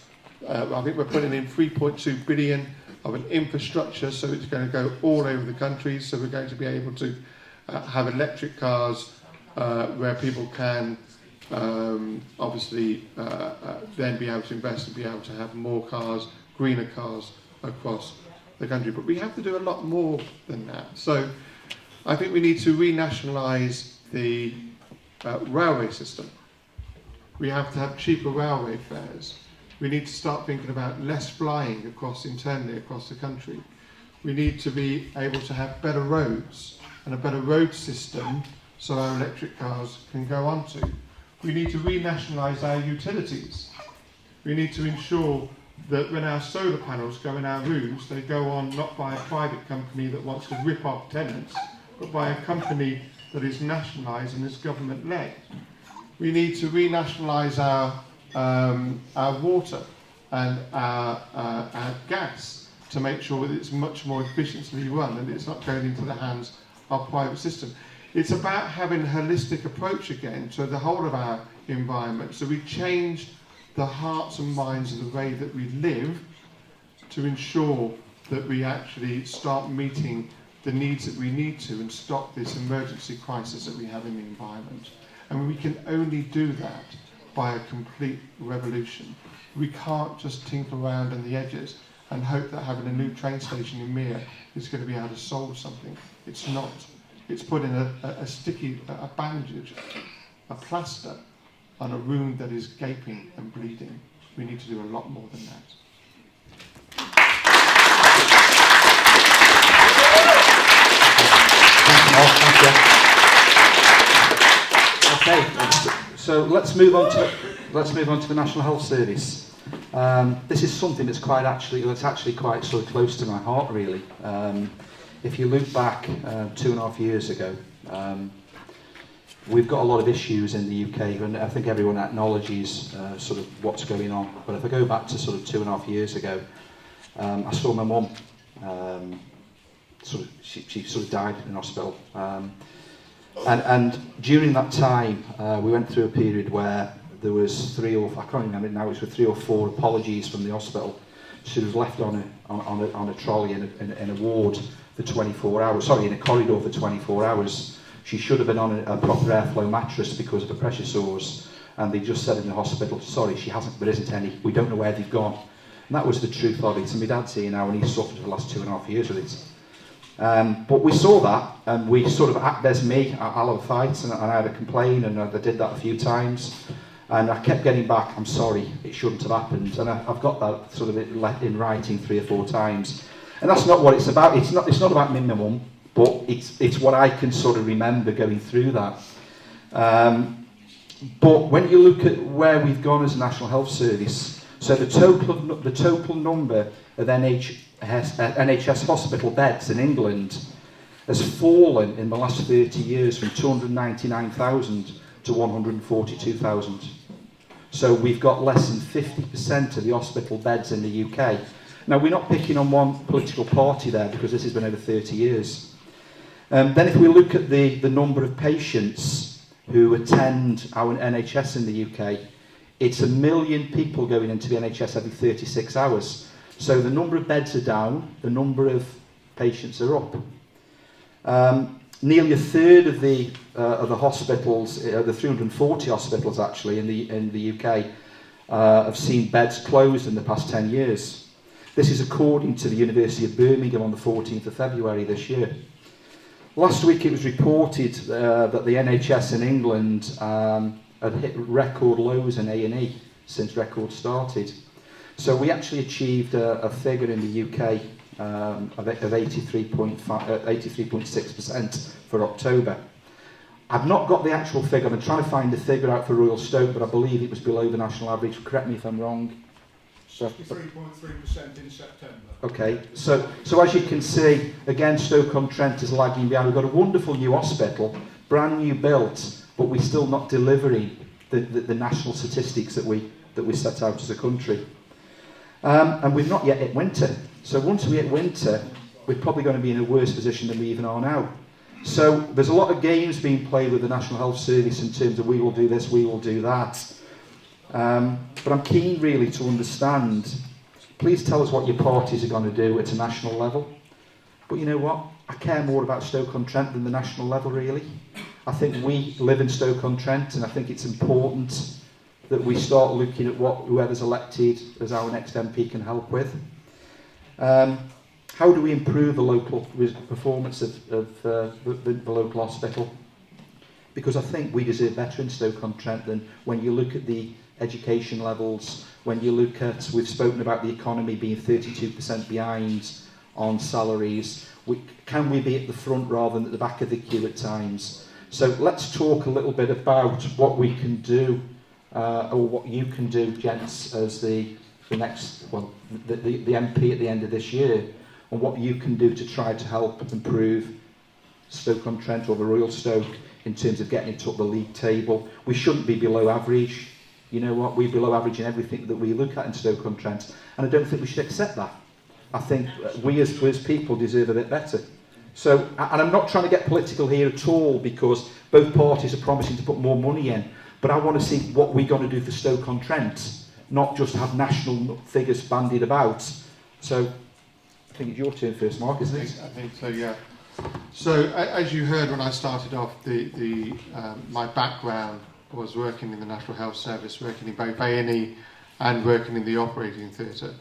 I think we're putting in 3.2 billion of an infrastructure, so it's going to go all over the country. So we're going to be able to have electric cars where people can obviously then be able to invest and be able to have more cars, greener cars across the country. But we have to do a lot more than that. So I think we need to renationalise the railway system. We have to have cheaper railway fares. We need to start thinking about less flying internally across the country. We need to be able to have better roads and a better road system so our electric cars can go onto. We need to renationalise our utilities. We need to ensure that when our solar panels go in our rooms, they go on not by a private company that wants to rip off tenants, but by a company that is nationalised and is government-led. We need to renationalise our water and our gas to make sure that it's much more efficiently run and it's not going into the hands of private system. It's about having a holistic approach again to the whole of our environment. So we change the hearts and minds of the way that we live to ensure that we actually start meeting the needs that we need to and stop this emergency crisis that we have in the environment. And we can only do that by a complete revolution. We can't just tinker around on the edges and hope that having a new train station in Mere is going to be able to solve something. It's not. It's putting a bandage, a plaster on a wound that is gaping and bleeding. We need to do a lot more than that. Okay, so let's move on to the National Health Service. This is something that's actually quite sort of close to my heart, really. If you look back 2.5 years ago, we've got a lot of issues in the UK, and I think everyone acknowledges sort of what's going on. But if I go back to sort of 2.5 years ago, I saw my mum. She sort of died in hospital. And during that time, we went through a period where there was I can't remember now, it was 3 or 4 apologies from the hospital. She was left on a trolley in a ward for 24 hours, in a corridor for 24 hours. She should have been on a proper airflow mattress because of the pressure sores, and they just said in the hospital, sorry, there isn't any, we don't know where they've gone. And that was the truth of it, and my dad's here now, and he's suffered for the last 2.5 years with it. But we saw that, and we sort of, there's me, I'll have a fight, and I had a complaint, and I did that a few times, and I kept getting back, I'm sorry, it shouldn't have happened, and I've got that sort of in writing 3 or 4 times. And that's not what it's about. It's not about me and my mum, but it's what I can sort of remember going through that. But when you look at where we've gone as a National Health Service, so the total number of NHS hospital beds in England has fallen in the last 30 years from 299,000 to 142,000. So we've got less than 50% of the hospital beds in the UK. Now, we're not picking on one political party there because this has been over 30 years. Then if we look at the number of patients who attend our NHS in the UK, it's 1 million people going into the NHS every 36 hours. So the number of beds are down, the number of patients are up. Nearly a third of the hospitals, the 340 hospitals actually in the UK, have seen beds closed in the past 10 years. This is according to the University of Birmingham on the 14th of February this year. Last week it was reported that the NHS in England had hit record lows in A&E since records started. So we actually achieved a figure in the UK of 83.6% for October. I've not got the actual figure. I'm trying to find the figure out for Royal Stoke, but I believe it was below the national average. Correct me if I'm wrong. 63.3% in September. Okay, so as you can see, again, Stoke-on-Trent is lagging behind. We've got a wonderful new hospital, brand new built, but we're still not delivering the national statistics that we set out as a country. And we've not yet hit winter. So once we hit winter, we're probably going to be in a worse position than we even are now. So there's a lot of games being played with the National Health Service in terms of we will do this, we will do that. But I'm keen really to understand, please tell us what your parties are going to do at a national level. But you know what? I care more about Stoke-on-Trent than the national level really. I think we live in Stoke-on-Trent and I think it's important that we start looking at what whoever's elected as our next MP can help with. How do we improve the local performance of the local hospital? Because I think we deserve better in Stoke-on-Trent than when you look at the education levels, when you look at, we've spoken about the economy being 32% behind on salaries. Can we be at the front rather than at the back of the queue at times? So let's talk a little bit about what we can do, or what you can do, gents, as the next, well, the MP at the end of this year, and what you can do to try to help improve Stoke-on-Trent or the Royal Stoke in terms of getting it up the league table. We shouldn't be below average. You know what? We're below average in everything that we look at in Stoke-on-Trent, and I don't think we should accept that. I think we as people deserve a bit better. So, and I'm not trying to get political here at all because both parties are promising to put more money in, but I want to see what we're going to do for Stoke-on-Trent, not just have national figures bandied about. So, I think it's your turn first, Mark, isn't it? I think so, yeah. So, as you heard when I started off, my background was working in the National Health Service, working in both A&E and working in the operating theatre.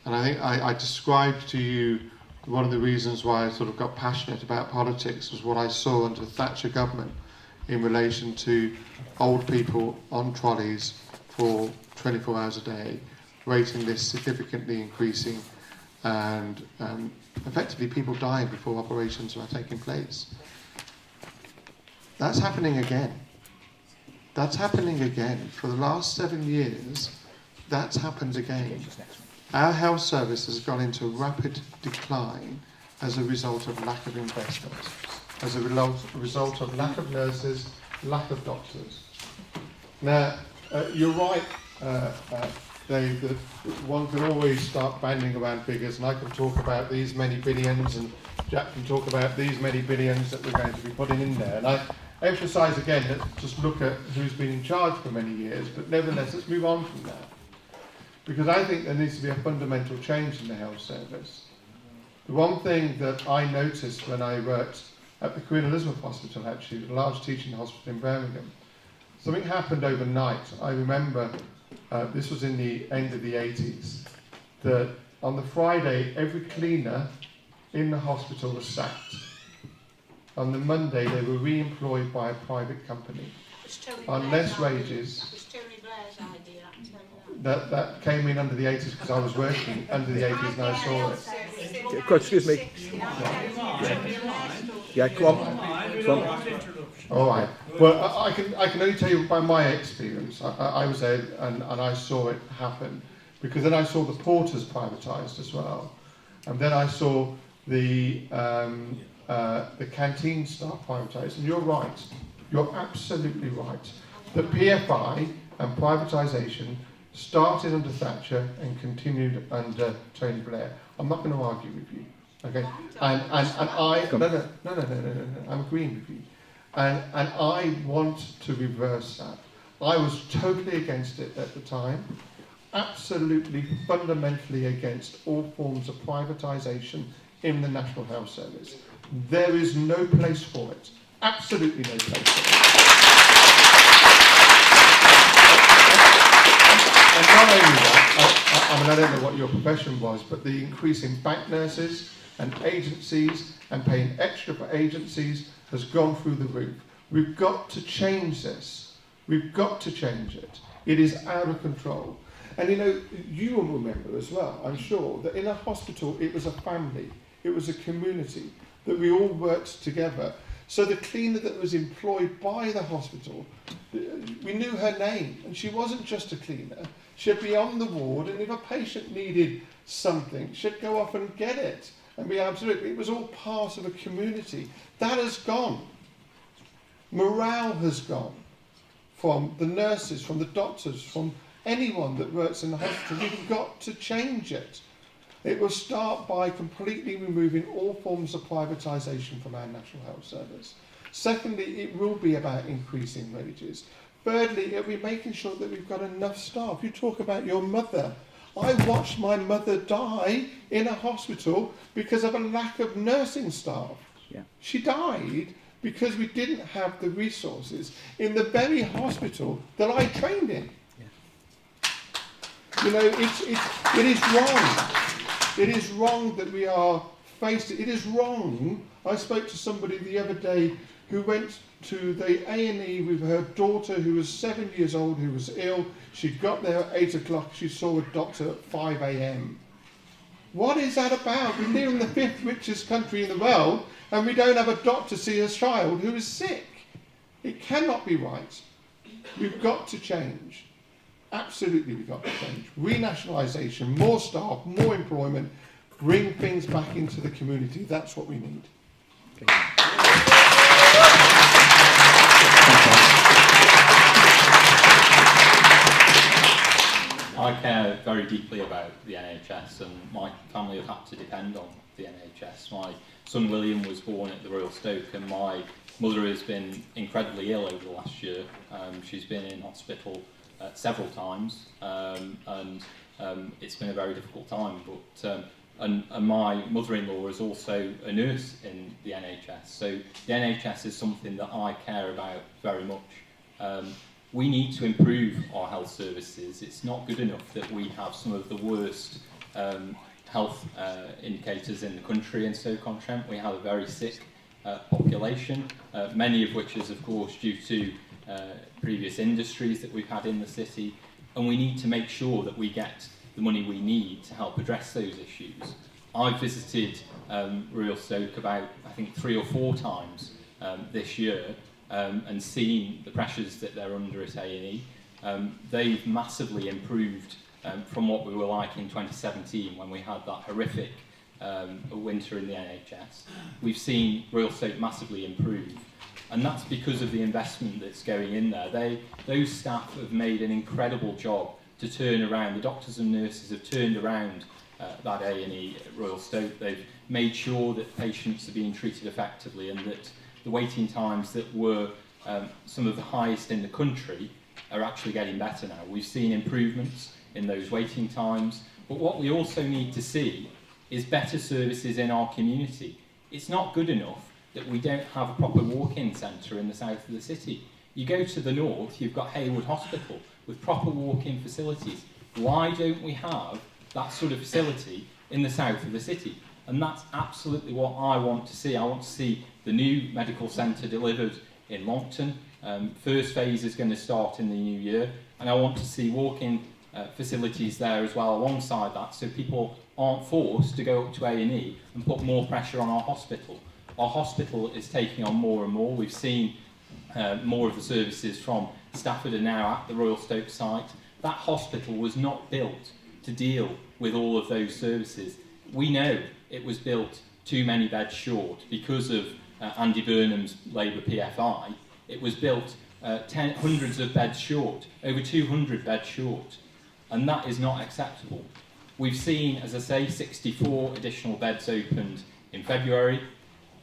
And I think I described to you one of the reasons why I sort of got passionate about politics was what I saw under the Thatcher government in relation to old people on trolleys for 24 hours a day, waiting lists significantly increasing, and effectively people dying before operations were taking place. That's happening again. That's happening again. For the last 7 years, that's happened again. Our health service has gone into rapid decline as a result of lack of investment, as a result of lack of nurses, lack of doctors. Now, you're right, Dave, that one can always start banding around figures, and I can talk about these many billions, and Jack can talk about these many billions that we're going to be putting in there. And I emphasise again that just look at who's been in charge for many years, but nevertheless, let's move on from that. Because I think there needs to be a fundamental change in the health service. The one thing that I noticed when I worked at the Queen Elizabeth Hospital, actually, a large teaching hospital in Birmingham, something happened overnight. I remember, this was in the end of the 80s, that on the Friday, every cleaner in the hospital was sacked. On the Monday, they were re-employed by a private company on less wages. It was Tony Blair's idea, I can tell you That came in under the 80s because I was working under the 80s and I saw it. Yeah, excuse me. Yeah, come on. Come on. All right. Well, I can only tell you by my experience. I was there and I saw it happen, because then I saw the porters privatised as well, and then I saw the canteen staff privatised. And you're right. You're absolutely right. The PFI and privatisation started under Thatcher and continued under Tony Blair. I'm not going to argue with you. Okay, and I no, I'm agreeing with you, and I want to reverse that. I was totally against it at the time, absolutely fundamentally against all forms of privatisation in the National Health Service. There is no place for it, absolutely no place for it. And not only that, I mean, I don't know what your profession was, but the increase in bank nurses and agencies and paying extra for agencies has gone through the roof. We've got to change this. We've got to change it. It is out of control. And you know, you will remember as well, I'm sure, that in a hospital it was a family, it was a community, that we all worked together. So the cleaner that was employed by the hospital, we knew her name, and she wasn't just a cleaner. She'd be on the ward, and if a patient needed something, she'd go off and get it. And be absolutely, it was all part of a community. That has gone. Morale has gone from the nurses, from the doctors, from anyone that works in the hospital. We've got to change it. It will start by completely removing all forms of privatisation from our National Health Service. Secondly, it will be about increasing wages. Thirdly, it will be making sure that we've got enough staff. You talk about your mother. I watched my mother die in a hospital because of a lack of nursing staff. Yeah. She died because we didn't have the resources in the very hospital that I trained in. Yeah. You know, it is wrong. It is wrong that we are faced. It is wrong. I spoke to somebody the other day who went to the A&E with her daughter who was 7 years old, who was ill. She got there at 8 o'clock. She saw a doctor at 5 a.m. What is that about? We live in the 5th richest country in the world and we don't have a doctor see a child who is sick. It cannot be right. We've got to change. Absolutely, we've got to change. Renationalisation, more staff, more employment, bring things back into the community. That's what we need. Okay. I care very deeply about the NHS, and my family have had to depend on the NHS. My son William was born at the Royal Stoke, and my mother has been incredibly ill over the last year. She's been in hospital several times, and it's been a very difficult time. But and my mother-in-law is also a nurse in the NHS, so the NHS is something that I care about very much. We need to improve our health services. It's not good enough that we have some of the worst health indicators in the country in Stoke-on-Trent. We have a very sick population, many of which is of course due to previous industries that we've had in the city, and we need to make sure that we get the money we need to help address those issues. I've visited Royal Stoke about, I think, 3 or 4 times this year, and seen the pressures that they're under at A&E. They've massively improved from what we were like in 2017 when we had that horrific winter in the NHS. We've seen Royal Stoke massively improve, and that's because of the investment that's going in there. Those staff have made an incredible job to turn around. The doctors and nurses have turned around that A&E at Royal Stoke. They've made sure that patients are being treated effectively, and that the waiting times that were some of the highest in the country are actually getting better now. We've seen improvements in those waiting times, but what we also need to see is better services in our community. It's not good enough that we don't have a proper walk-in centre in the south of the city. You go to the north, you've got Haywood Hospital with proper walk-in facilities. Why don't we have that sort of facility in the south of the city? And that's absolutely what I want to see. I want to see the new medical centre delivered in Longton. First phase is going to start in the new year, and I want to see walk-in facilities there as well alongside that, so people aren't forced to go up to A&E and put more pressure on our hospital. Our hospital is taking on more and more. We've seen more of the services from Stafford are now at the Royal Stoke site. That hospital was not built to deal with all of those services. We know it was built too many beds short because of Andy Burnham's Labour PFI. It was built hundreds of beds short, over 200 beds short, and that is not acceptable. We've seen, as I say, 64 additional beds opened in February.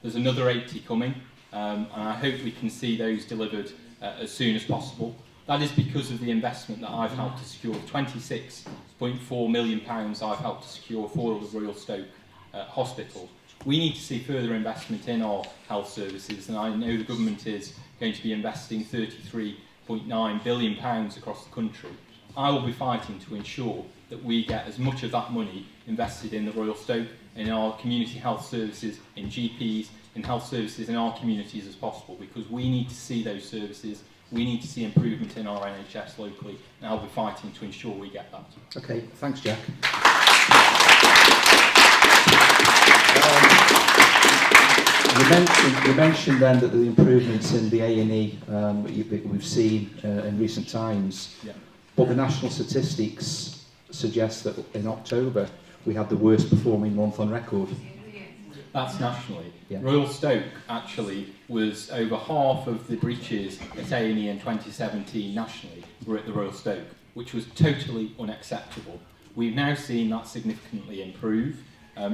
There's another 80 coming, and I hope we can see those delivered as soon as possible. That is because of the investment that I've helped to secure, £26.4 million I've helped to secure for the Royal Stoke Hospital. We need to see further investment in our health services, and I know the government is going to be investing £33.9 billion across the country. I will be fighting to ensure that we get as much of that money invested in the Royal Stoke, in our community health services, in GPs, in health services in our communities as possible, because we need to see those services, we need to see improvement in our NHS locally, and I'll be fighting to ensure we get that. Okay, thanks, Jack. You mentioned then that the improvements in the A&E that we've seen in recent times, Yeah. but the national statistics suggest that in October we had the worst performing month on record. That's nationally. Yeah. Royal Stoke actually was over half of the breaches at A&E in 2017 nationally were at the Royal Stoke, which was totally unacceptable. We've now seen that significantly improve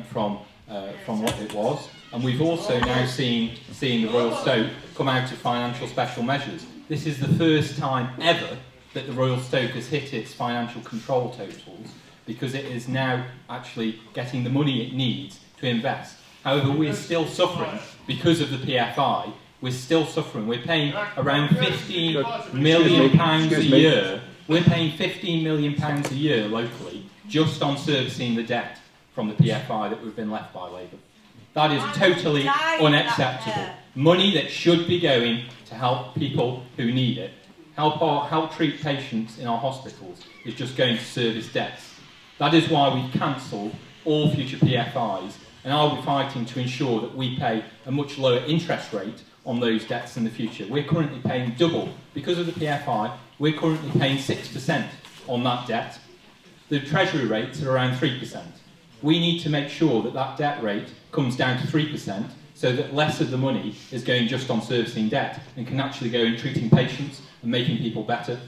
from what it was, and we've also now seen the Royal Stoke come out of financial special measures. This is the first time ever that the Royal Stoke has hit its financial control totals, because it is now actually getting the money it needs to invest. However, we're still suffering because of the PFI. We're still suffering. We're paying around £15 million a year. We're paying £15 million a year locally just on servicing the debt from the PFI that we've been left by Labour. That is totally unacceptable. Money that should be going to help people who need it, help treat patients in our hospitals, is just going to service debts. That is why we've cancelled all future PFIs, and I'll be fighting to ensure that we pay a much lower interest rate on those debts in the future. We're currently paying double. Because of the PFI, we're currently paying 6% on that debt. The Treasury rates are around 3%. We need to make sure that that debt rate comes down to 3%, so that less of the money is going just on servicing debt and can actually go in treating patients and making people better.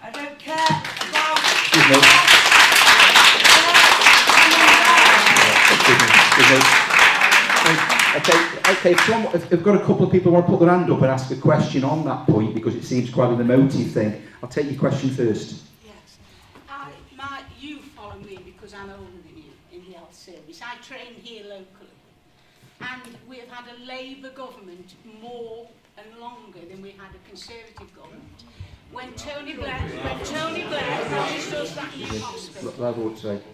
I don't care about... Okay. If we've got a couple of people who want to put their hand up and ask a question on that point, because it seems quite an emotive thing, I'll take your question first. Yes. You follow me because I'm older than you in the health service. I train here locally. And we've had a Labour government more and longer than we had a Conservative government. When Tony Blair promised us that new hospital,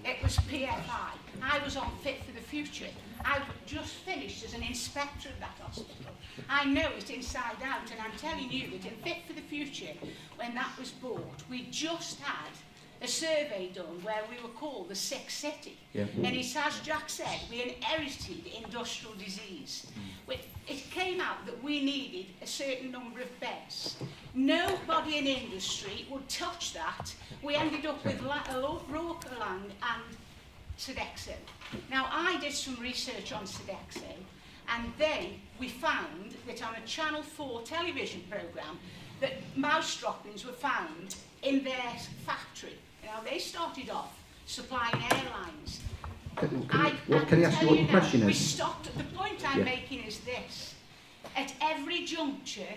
it was PFI. I was on Fit for the Future. I've just finished as an inspector of that hospital. I know it inside out, and I'm telling you that in Fit for the Future, when that was bought, we just had a survey done where we were called the sick city. Yeah. And it's, as Jack said, we inherited industrial disease. It came out that we needed a certain number of beds. Nobody in industry would touch that. We ended up with Rokeland and Sodexo. Now, I did some research on Sodexo, and we found that on a Channel 4 television programme that mouse droppings were found in their factory. Now, they started off supplying airlines. Can I ask you what your question is? We stopped. The point I'm making is this. At every juncture,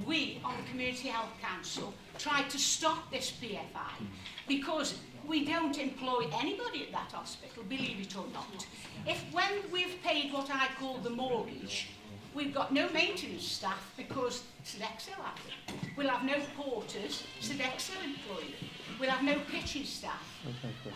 we on the Community Health Council tried to stop this PFI because we don't employ anybody at that hospital, believe it or not. When we've paid what I call the mortgage, we've got no maintenance staff because Sodexo have it. We'll have no porters, Sodexo employ them. We'll have no kitchen staff,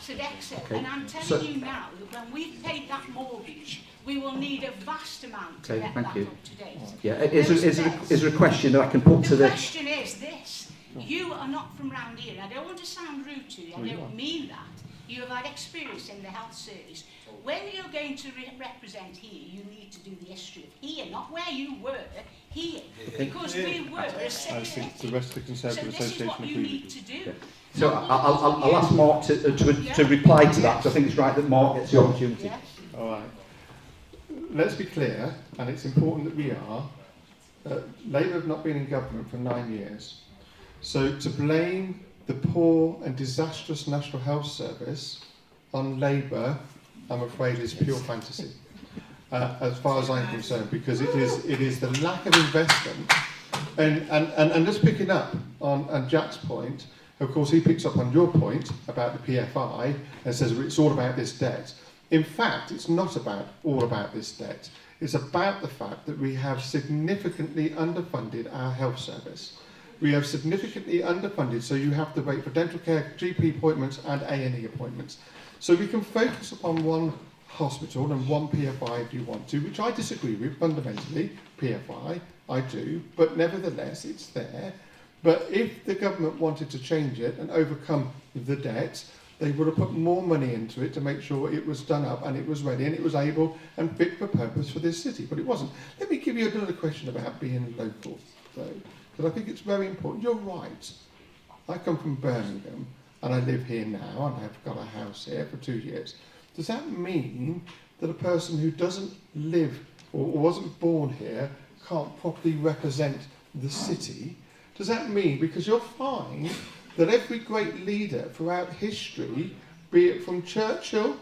Sodexo. Okay. And I'm telling you now that when we've paid that mortgage, we will need a vast amount to get that up to date. Yeah, is there a question that I can put to the question is this. You are not from round here, and I don't want to sound rude to you, I don't mean that. You have had experience in the health service. When you're going to represent here, you need to do the history of here, not where you were, here. Because we were a city. I think the rest of the Conservative Association agrees. So this is what you need to do. Yeah. So I'll ask Mark to reply to that, because I think it's right that Mark gets the opportunity. Yes. All right. Let's be clear, and it's important that we are. Labour have not been in government for 9 years. So to blame the poor and disastrous National Health Service on Labour, I'm afraid, is pure fantasy, as far as I'm concerned, because it is the lack of investment. And just picking up on Jack's point, of course, he picks up on your point about the PFI and says it's all about this debt. In fact, it's not all about this debt. It's about the fact that we have significantly underfunded our health service. We have significantly underfunded, so you have to wait for dental care, GP appointments and A&E appointments. So we can focus upon one hospital and one PFI if you want to, which I disagree with fundamentally, PFI, I do, but nevertheless it's there. But if the government wanted to change it and overcome the debt, they would have put more money into it to make sure it was done up and it was ready and it was able and fit for purpose for this city, but it wasn't. Let me give you another question about being local, though, because I think it's very important. You're right. I come from Birmingham and I live here now and I've got a house here for 2 years. Does that mean that a person who doesn't live or wasn't born here can't properly represent the city? Does that mean, because you'll find that every great leader throughout history, be it from Churchill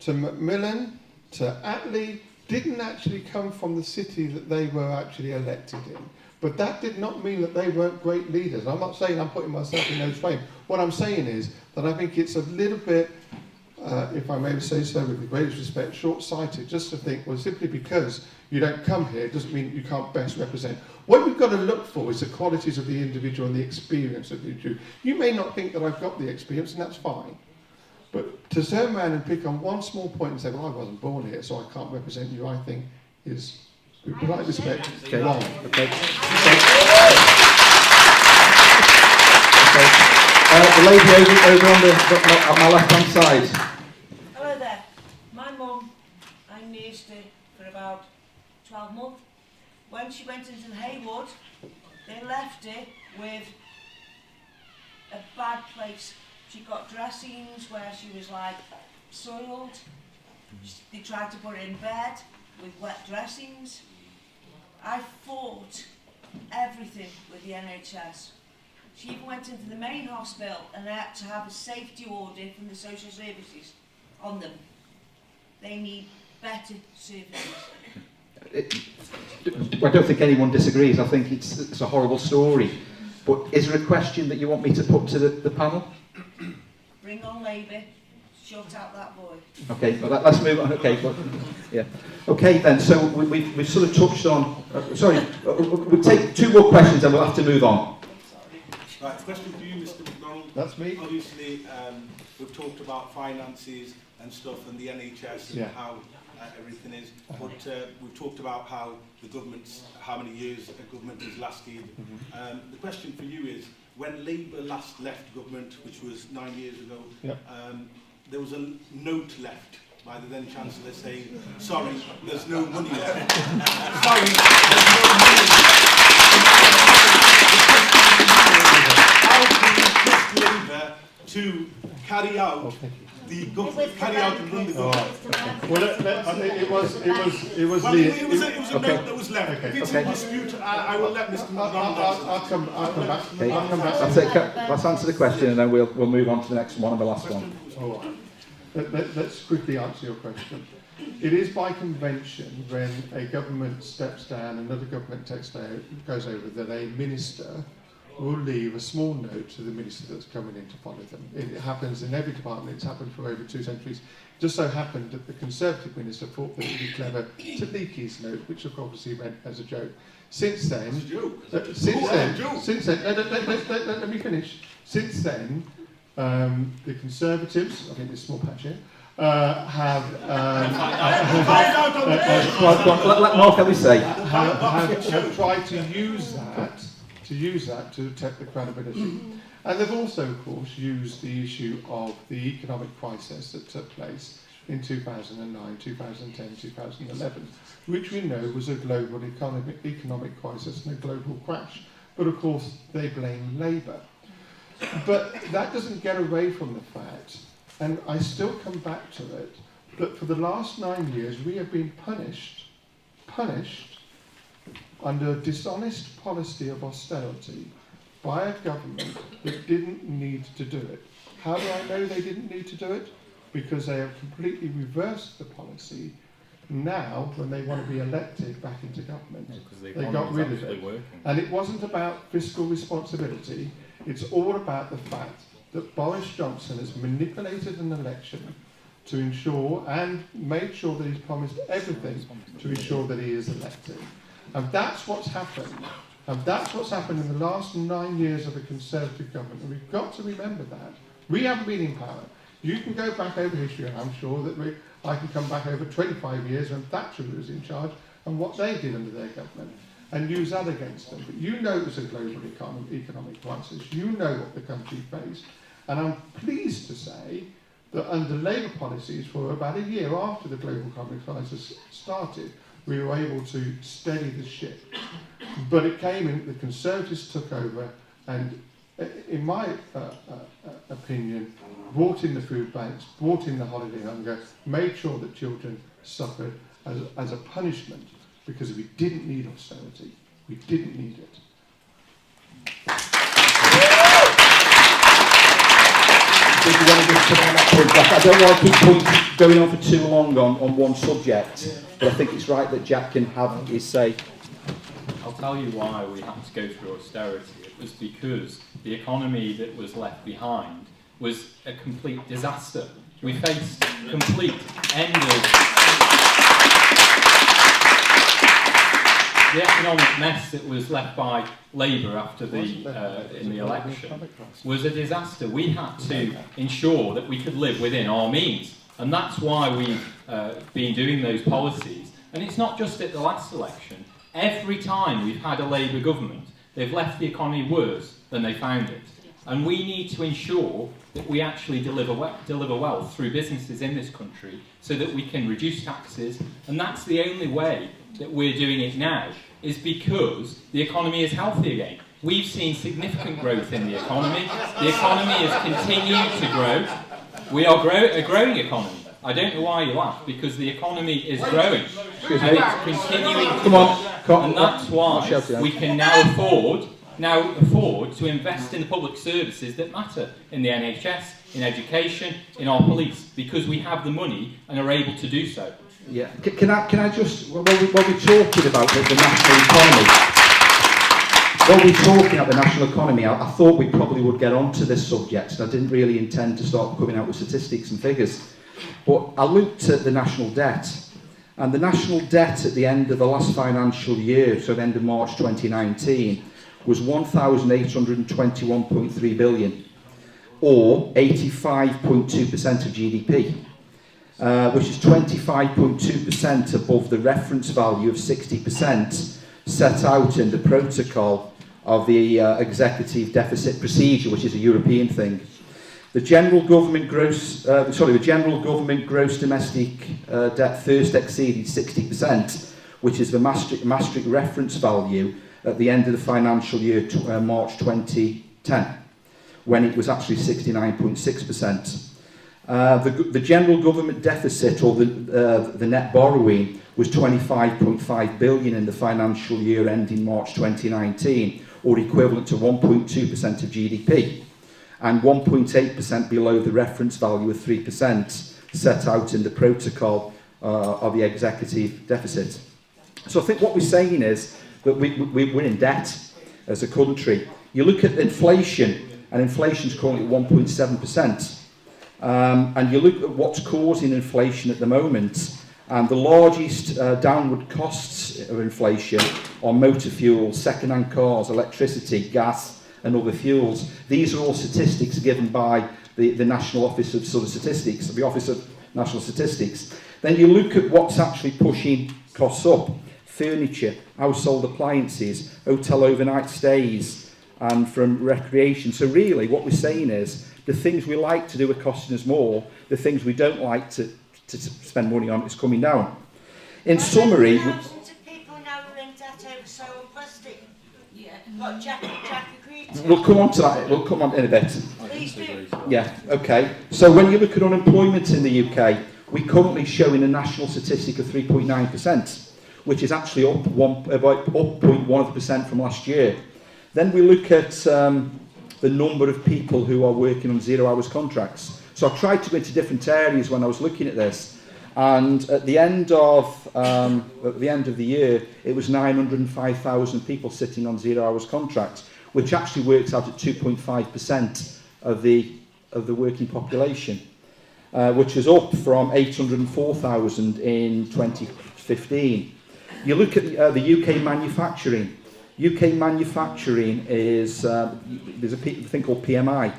to Macmillan to Attlee, didn't actually come from the city that they were actually elected in. But that did not mean that they weren't great leaders. I'm not saying I'm putting myself in those frames. What I'm saying is that I think it's a little bit, if I may say so with the greatest respect, short-sighted just to think, well, simply because you don't come here doesn't mean you can't best represent. What we've got to look for is the qualities of the individual and the experience of the individual. You may not think that I've got the experience, and that's fine. But to turn around and pick on one small point and say, well, I wasn't born here, so I can't represent you, I think is, with polite respect, wrong. Okay. The lady over on my left-hand side. Hello there. My mum, I nursed her for about 12 months. When she went into the Haywood, they left her with a bad place. She got dressings where she was like soiled. They tried to put her in bed with wet dressings. I fought everything with the NHS. She even went into the main hospital and had to have a safety order from the social services on them. They need better services. I don't think anyone disagrees. I think it's a horrible story. But is there a question that you want me to put to the panel? Bring on Labour, shut out that boy. Okay, well, let's move on. Okay, but, yeah. Okay then, so we've sort of touched on... we'll take 2 more questions and we'll have to move on. Right, question for you, Mr. McDonald. That's me. Obviously, we've talked about finances and stuff and the NHS and how everything is, but we've talked about how the government's, how many years a government has lasted. The question for you is, when Labour last left government, which was 9 years ago, there was a note left by the then Chancellor saying, sorry, there's no money left. Sorry, there's no money left. How can you trust Labour to carry out carry out and run the government? Well, it was Well, it was a note that was left. Okay. If it's in dispute, I will let Mr. McDonald I'll come back. Okay. I'll come back. Let's answer the question and then we'll move on to the next one and the last one. All right. Let's quickly answer your question. It is by convention when a government steps down, another government goes over, that a minister will leave a small note to the minister that's coming in to follow them. It happens in every department. It's happened for over 2 centuries. It just so happened that the Conservative minister thought that it would be clever to leak his note, which obviously went as a joke. Since then, let me finish. Since then, the Conservatives, I think this small patch here, have Mark, can we say? have tried to use that to protect the credibility. And they've also, of course, used the issue of the economic crisis that took place in 2009, 2010, 2011, which we know was a global economic crisis and a global crash. But of course, they blame Labour. But that doesn't get away from the fact, and I still come back to it, that for the last 9 years we have been punished under dishonest policy of austerity by a government that didn't need to do it. How do I know they didn't need to do it? because they have completely reversed the policy now when they want to be elected back into government. Because They got rid of actually it. working. And it wasn't about fiscal responsibility, it's all about the fact that Boris Johnson has manipulated an election to ensure and made sure that he's promised everything to ensure that he is elected. And that's what's happened. And that's what's happened in the last 9 years of a Conservative government. And we've got to remember that. We haven't been in power. You can go back over history, and I'm sure that I can come back over 25 years when Thatcher was in charge and what they did under their government and use that against them. But you know there's a global economic crisis. You know what the country faced. And I'm pleased to say that under Labour policies for about a year after the global economic crisis started, we were able to steady the ship. But it came in, the Conservatives took over and, in my opinion, brought in the food banks, brought in the holiday hunger, made sure that children suffered as a punishment because we didn't need austerity. We didn't need it. I don't want to keep going on for too long on one subject, but I think it's right that Jack can have his say. I'll tell you why we had to go through austerity. It was because the economy that was left behind was a complete disaster. We faced complete end of the economic mess that was left by Labour after in the election was a disaster. We had to ensure that we could live within our means, and that's why we've been doing those policies. And it's not just at the last election. Every time we've had a Labour government, they've left the economy worse than they found it. And we need to ensure that we actually deliver wealth through businesses in this country so that we can reduce taxes. And that's the only way that we're doing it now, is because the economy is healthy again. We've seen significant growth in the economy. The economy has continued to grow. We are a growing economy. I don't know why you laugh, because the economy is growing. And it's continuing to grow. And that's why we can now afford to invest in the public services that matter, in the NHS, in education, in our police, because we have the money and are able to do so. Yeah. Can I just, while we're talking about the national economy, I thought we probably would get onto this subject, and I didn't really intend to start coming out with statistics and figures. But I looked at the national debt, and the national debt at the end of the last financial year, so the end of March 2019, was 1,821.3 billion, or 85.2% of GDP. Which is 25.2% above the reference value of 60% set out in the protocol of the executive deficit procedure, which is a European thing. The general government gross domestic debt first exceeded 60%, which is the Maastricht reference value at the end of the financial year March 2010, when it was actually 69.6%. The general government deficit, or the net borrowing, was 25.5 billion in the financial year ending March 2019, or equivalent to 1.2% of GDP, and 1.8% below the reference value of 3% set out in the protocol of the executive deficit. So I think what we're saying is that we're in debt as a country. You look at inflation, and inflation's currently at 1.7%. And you look at what's causing inflation at the moment, and the largest downward costs of inflation are motor fuels, second-hand cars, electricity, gas, and other fuels. These are all statistics given by the National Office of Statistics, the Office of National Statistics. Then you look at what's actually pushing costs up: furniture, household appliances, hotel overnight stays, and from recreation. So really, what we're saying is, the things we like to do are costing us more. The things we don't like to spend money on is coming down. In summary, thousands of people now are in debt over soil and plastic. Yeah. What Jack agreed to. we'll come on to that. We'll come on in a bit. Please do. Yeah. Okay. So when you look at unemployment in the UK, we're currently showing a national statistic of 3.9%, which is actually up about 0.1% from last year. Then we look at the number of people who are working on 0 hours contracts. So So I tried to go into different areas when I was looking at this, and at the end of the year, it was 905,000 people sitting on 0 hours contracts, which actually works out at 2.5% of the working population, which is up from 804,000 in 2015. You look at the UK manufacturing. UK manufacturing is, there's a thing called PMI,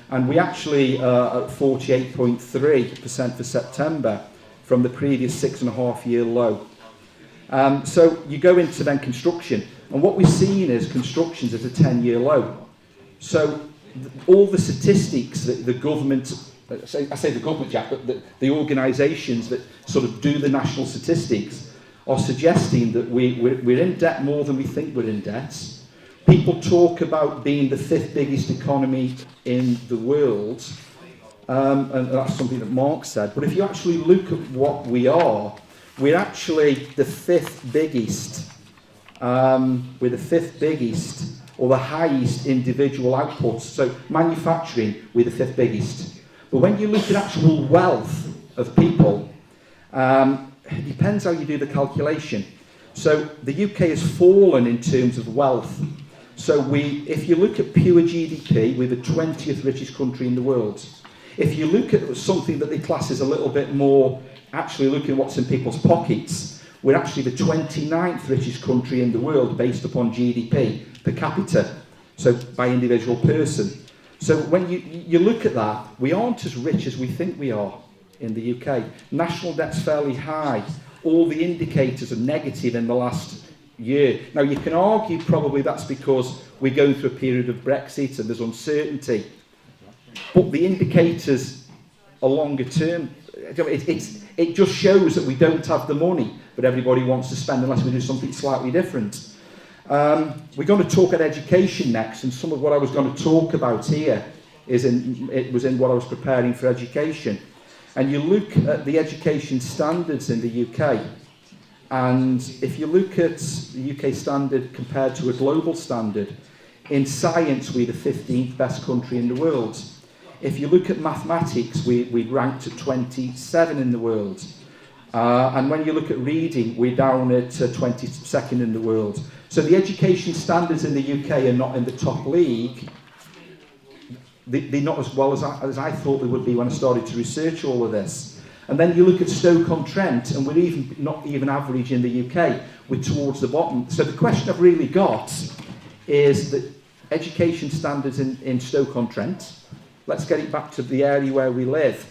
and we actually are at 48.3% for September from the previous 6.5-year low. So you go into then construction, and what we're seeing is construction's at a 10-year low. So all the statistics that the government, I say the government, Jack, but the organisations that sort of do the national statistics are suggesting that we're in debt more than we think we're in debt. People talk about being the 5th biggest economy in the world, and that's something that Mark said. But if you actually look at what we are, we're actually the 5th biggest. We're the 5th biggest, or the highest individual output. So manufacturing, we're the 5th biggest. But when you look at actual wealth of people, it depends how you do the calculation. So the UK has fallen in terms of wealth. So if you look at pure GDP, we're the 20th richest country in the world. If you look at something that they class as a little bit more, actually looking at what's in people's pockets, we're actually the 29th richest country in the world based upon GDP per capita, so by individual person. So when you look at that, we aren't as rich as we think we are in the UK. National debt's fairly high. All the indicators are negative in the last year. Now, you can argue probably that's because we're going through a period of Brexit and there's uncertainty. But the indicators are longer term. It just shows that we don't have the money, but everybody wants to spend unless we do something slightly different. We're going to talk about education next, and some of what I was going to talk about here was in what I was preparing for education. And you look at the education standards in the UK, and if you look at the UK standard compared to a global standard, in science we're the 15th best country in the world. If you look at mathematics, we ranked at 27 in the world. And when you look at reading, we're down at 22nd in the world. So the education standards in the UK are not in the top league. They're not as well as I thought they would be when I started to research all of this. And then you look at Stoke-on-Trent, and we're not even average in the UK. We're towards the bottom. So the question I've really got is that education standards in Stoke-on-Trent. Let's get it back to the area where we live.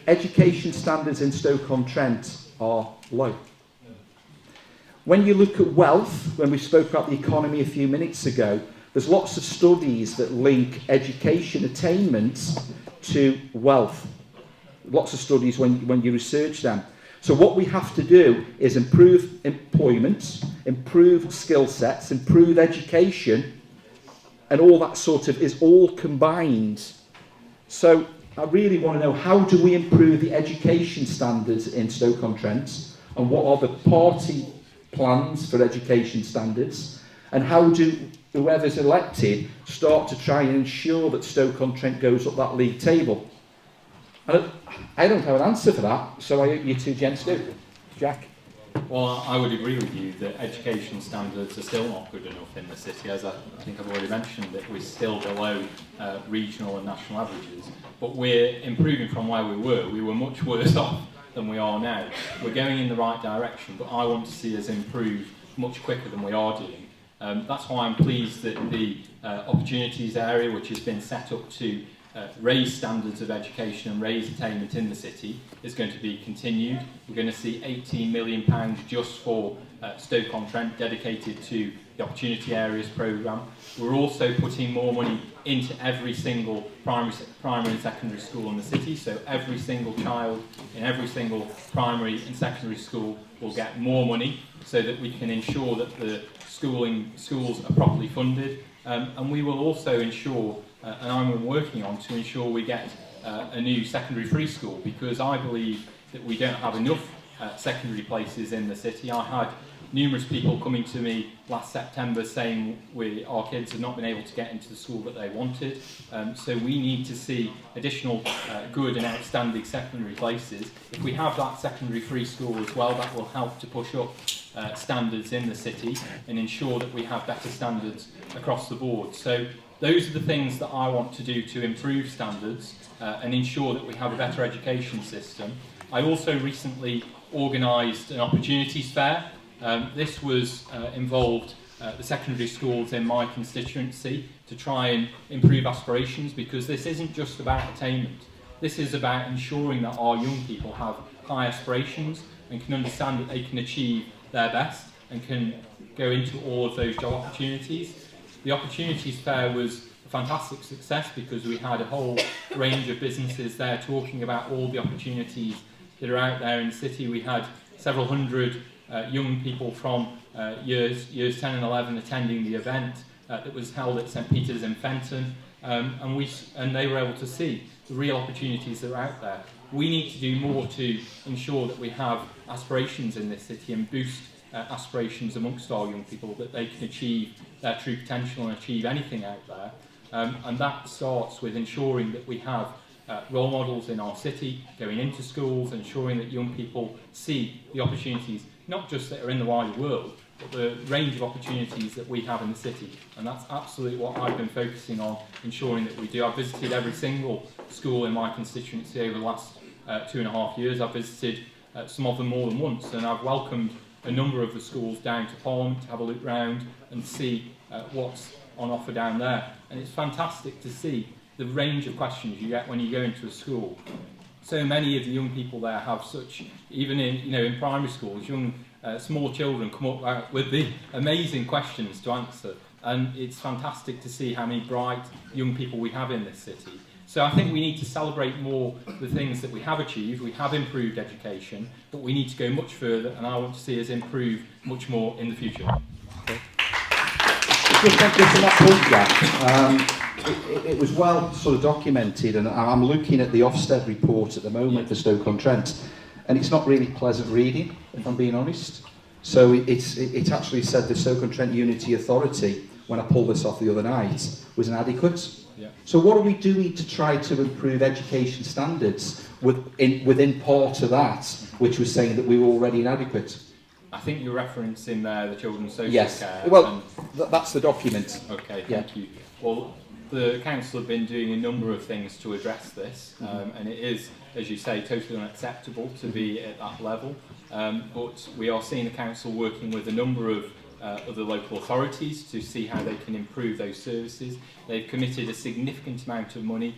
Education standards in Stoke-on-Trent are low. When you look at wealth, when we spoke about the economy a few minutes ago, there's lots of studies that link education attainment to wealth. Lots of studies when you research them. So what we have to do is improve employment, improve skill sets, improve education, and all that sort of is all combined. So I really want to know, how do we improve the education standards in Stoke-on-Trent, and what are the party plans for education standards, and how do whoever's elected start to try and ensure that Stoke-on-Trent goes up that league table? And I don't have an answer for that, so I hope you two gents do. Jack? Well, I would agree with you that education standards are still not good enough in the city. As I think I've already mentioned, that we're still below regional and national averages. But we're improving from where we were. We were much worse off than we are now. We're going in the right direction, but I want to see us improve much quicker than we are doing. That's why I'm pleased that the opportunities area, which has been set up to raise standards of education and raise attainment in the city, is going to be continued. We're going to see £18 million just for Stoke-on-Trent dedicated to the Opportunity Areas programme. We're also putting more money into every single primary and secondary school in the city, so every single child in every single primary and secondary school will get more money so that we can ensure that the schools are properly funded, and we will also ensure, and I'm working on to ensure we get a new secondary free school, because I believe that we don't have enough secondary places in the city. I had numerous people coming to me last September saying our kids have not been able to get into the school that they wanted. So we need to see additional good and outstanding secondary places. If we have that secondary free school as well, that will help to push up standards in the city and ensure that we have better standards across the board. So those are the things that I want to do to improve standards and ensure that we have a better education system. I also recently organised an opportunities fair. This was involved the secondary schools in my constituency to try and improve aspirations, because this isn't just about attainment. This is about ensuring that our young people have high aspirations and can understand that they can achieve their best and can go into all of those job opportunities. The opportunities fair was a fantastic success because we had a whole range of businesses there talking about all the opportunities that are out there in the city. We had several hundred young people from years 10 and 11 attending the event that was held at St Peter's in Fenton, and they were able to see the real opportunities that are out there. We need to do more to ensure that we have aspirations in this city and boost aspirations amongst our young people, that they can achieve their true potential and achieve anything out there. And that starts with ensuring that we have role models in our city, going into schools, ensuring that young people see the opportunities, not just that are in the wider world, but the range of opportunities that we have in the city. And that's absolutely what I've been focusing on, ensuring that we do. I've visited every single school in my constituency over the last 2.5 years. I've visited some of them more than once, and I've welcomed a number of the schools down to Parliament to have a look round and see what's on offer down there. And it's fantastic to see the range of questions you get when you go into a school. So many of the young people there have such, even in primary schools, young small children come up with the amazing questions to answer, and it's fantastic to see how many bright young people we have in this city. So I think we need to celebrate more the things that we have achieved. We have improved education, but we need to go much further, and I want to see us improve much more in the future. Okay. Just on that point, Jack, it was well sort of documented, and I'm looking at the Ofsted report at the moment for Stoke-on-Trent, and it's not really pleasant reading, if I'm being honest. So it actually said the Stoke-on-Trent Unity Authority, when I pulled this off the other night, was inadequate. Yeah. So what are we doing to try to improve education standards within part of that, which was saying that we were already inadequate? I think you're referencing there the children's social yes. care. Well, that's the document. Okay, thank you. Well, the council have been doing a number of things to address this, and it is, as you say, totally unacceptable to be at that level. But we are seeing the council working with a number of other local authorities to see how they can improve those services. They've committed a significant amount of money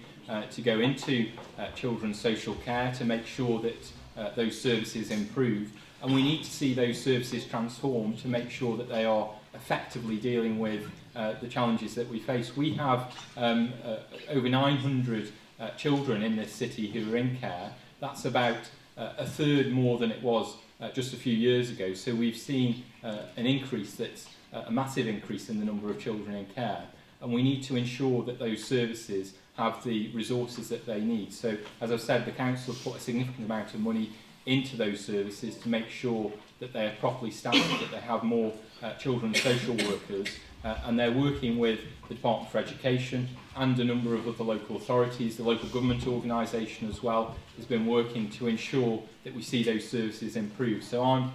to go into children's social care to make sure that those services improve. And we need to see those services transformed to make sure that they are effectively dealing with the challenges that we face. We have over 900 children in this city who are in care. That's about a third more than it was just a few years ago. So we've seen an increase that's a massive increase in the number of children in care. And we need to ensure that those services have the resources that they need. So, as I've said, the council have put a significant amount of money into those services to make sure that they are properly staffed, that they have more children's social workers, and they're working with the Department for Education and a number of other local authorities. The local government organisation as well has been working to ensure that we see those services improve. So I'm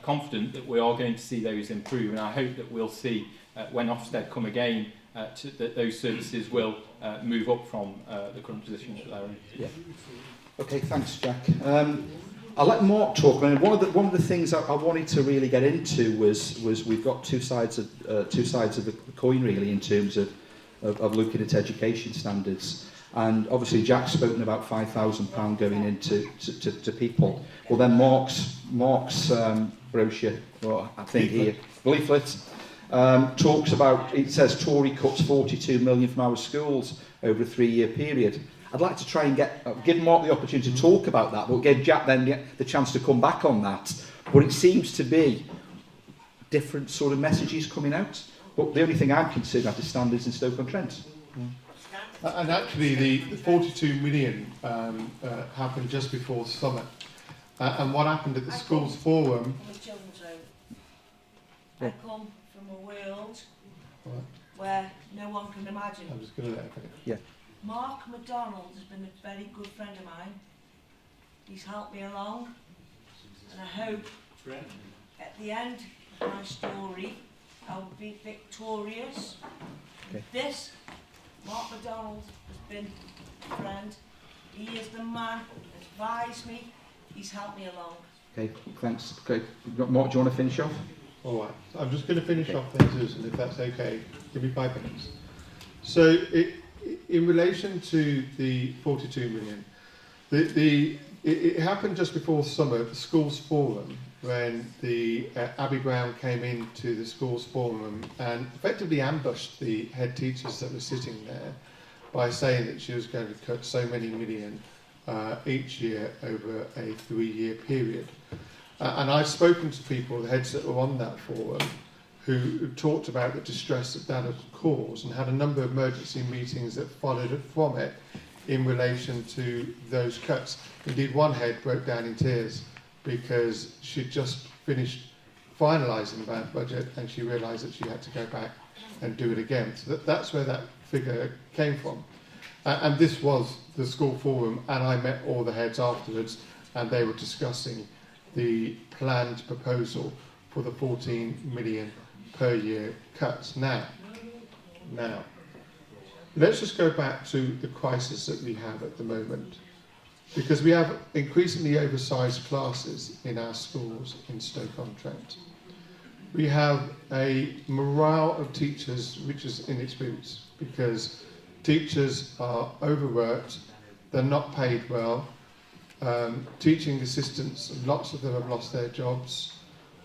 confident that we are going to see those improve, and I hope that we'll see when Ofsted come again that those services will move up from the current position that they're in. Yeah. Okay, thanks, Jack. I'll let Mark talk. I mean, one of the things I wanted to really get into was we've got two sides of the coin really in terms of looking at education standards. And obviously Jack's spoken about £5,000 going into to people. Well, then Mark's brochure, or I think here, leaflet, talks about, it says Tory cuts 42 million from our schools over a 3-year period. I'd like to try and give Mark the opportunity to talk about that, but give Jack then the chance to come back on that. But it seems to be different sort of messages coming out. But the only thing I'm concerned about is standards in Stoke-on-Trent. And actually, the 42 million happened just before summer. And what happened at the schools forum? I come from a world Right. where no one can imagine. I'm just going to let her finish. Mark McDonald has been a very good friend of mine. He's helped me along, and I hope at the end of my story I will be victorious. Okay. This, Mark McDonald, has been a friend. He is the man who advised me. He's helped me along. Okay, thanks. Okay, Mark, do you want to finish off? All right, I'm just going to finish off then, Susan, if that's okay. Give me 5 minutes. So, in relation to the 42 million, it happened just before summer at the schools forum when the Abby Brown came into the schools forum and effectively ambushed the head teachers that were sitting there by saying that she was going to cut so many million each year over a 3-year period. And I've spoken to people, the heads that were on that forum, who talked about the distress that that had caused and had a number of emergency meetings that followed from it in relation to those cuts. Indeed, one head broke down in tears because she'd just finished finalising that budget and she realised that she had to go back and do it again. So that's where that figure came from. And this was the school forum, and I met all the heads afterwards, and they were discussing the planned proposal for the 14 million per year cuts. Now, let's just go back to the crisis that we have at the moment, because we have increasingly oversized classes in our schools in Stoke-on-Trent. We have a morale of teachers which is in its boots, because teachers are overworked, they're not paid well, teaching assistants, lots of them have lost their jobs.